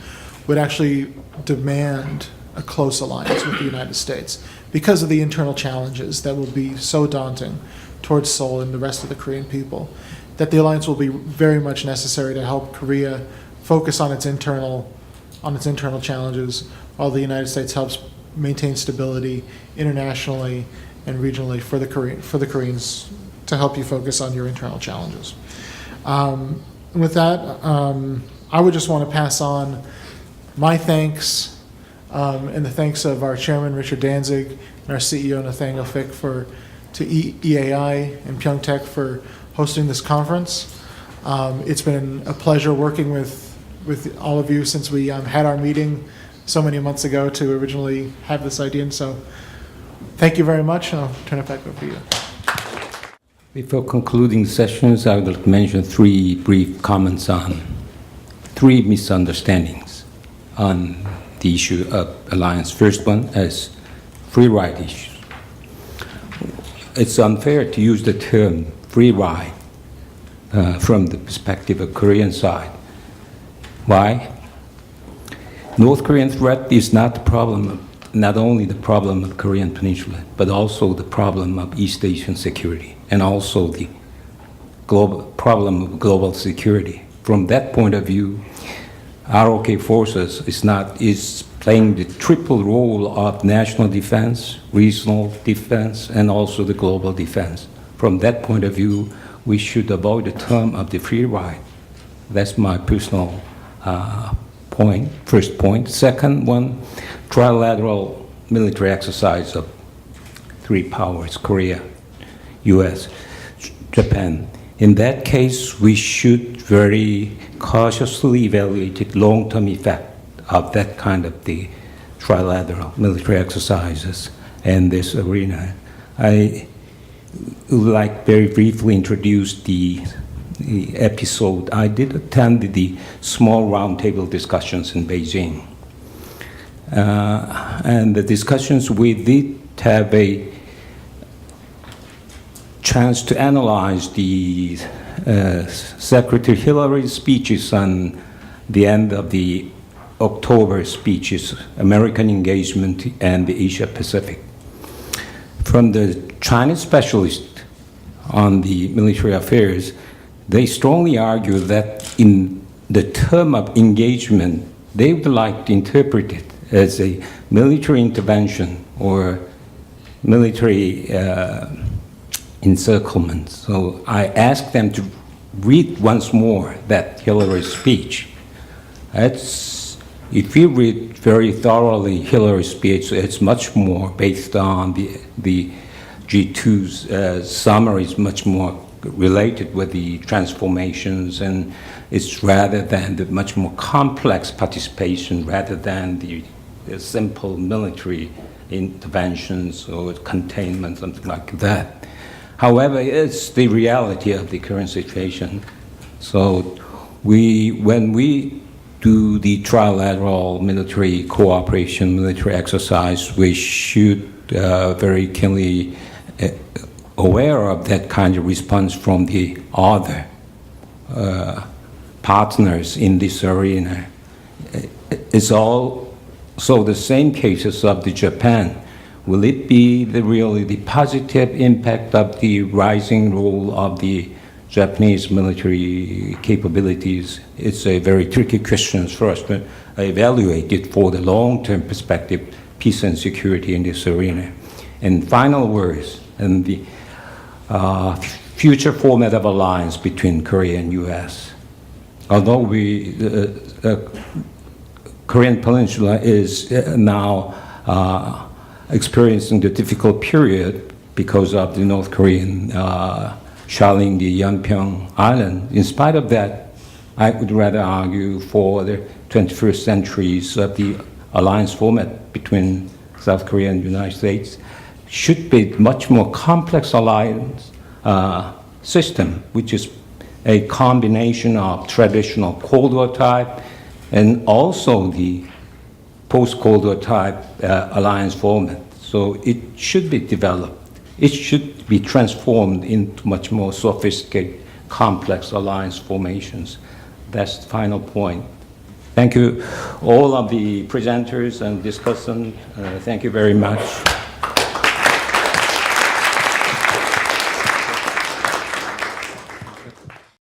would actually demand a close alliance with the United States because of the internal challenges that will be so daunting towards Seoul and the rest of the Korean people, that the alliance will be very much necessary to help Korea focus on its internal challenges, while the United States helps maintain stability internationally and regionally for the Koreans to help you focus on your internal challenges. With that, I would just want to pass on my thanks and the thanks of our chairman, Richard Danzig, and our CEO, Nathaniel Fick, to EAI and Pyeongtaek for hosting this conference. It's been a pleasure working with all of you since we had our meeting so many months ago to originally have this idea. And so thank you very much, and I'll turn it back over to you. Before concluding sessions, I would like to mention 3 brief comments on 3 misunderstandings on the issue of alliance. First one is free ride issues. It's unfair to use the term free ride from the perspective of Korean side. Why? North Korean threat is not only the problem of Korean Peninsula, but also the problem of East Asian security, and also the problem of global security. From that point of view, ROK forces is playing the triple role of national defense, regional defense, and also the global defense. From that point of view, we should avoid the term of the free ride. That's my personal point, first point. Second one, trilateral military exercise of 3 powers, Korea, US, Japan. In that case, we should very cautiously evaluate the long-term effect of that kind of the trilateral military exercises in this arena. I would like very briefly introduce the episode. I did attend the small roundtable discussions in Beijing. And the discussions, we did have a chance to analyze the Secretary Hillary's speeches on the end of the October speeches, American engagement and the Asia Pacific. From the Chinese specialist on the military affairs, they strongly argue that in the term of engagement, they would like to interpret it as a military intervention or military encirclement. So I asked them to read once more that Hillary's speech. If you read very thoroughly Hillary's speech, it's much more based on the G2's summary is much more related with the transformations, and it's rather than the much more complex participation rather than the simple military interventions or containment, something like that. However, it's the reality of the current situation. So when we do the trilateral military cooperation, military exercise, we should very keenly aware of that kind of response from the other partners in this arena. It's also the same cases of the Japan. Will it be really the positive impact of the rising role of the Japanese military capabilities? It's a very tricky question for us to evaluate it for the long-term perspective, peace and security in this arena. And final words, and the future format of alliance between Korea and U.S. Although Korean Peninsula is now experiencing the difficult period because of the North Korean shelling the Yeonpyeong Island. In spite of that, I would rather argue for the 21st centuries of the alliance format between South Korea and the United States should be much more complex alliance system, which is a combination of traditional Cold War type and also the post-Cold War type alliance format. So it should be developed. It should be transformed into much more sophisticated, complex alliance formations. That's the final point. Thank you, all of the presenters and discussants. Thank you very much.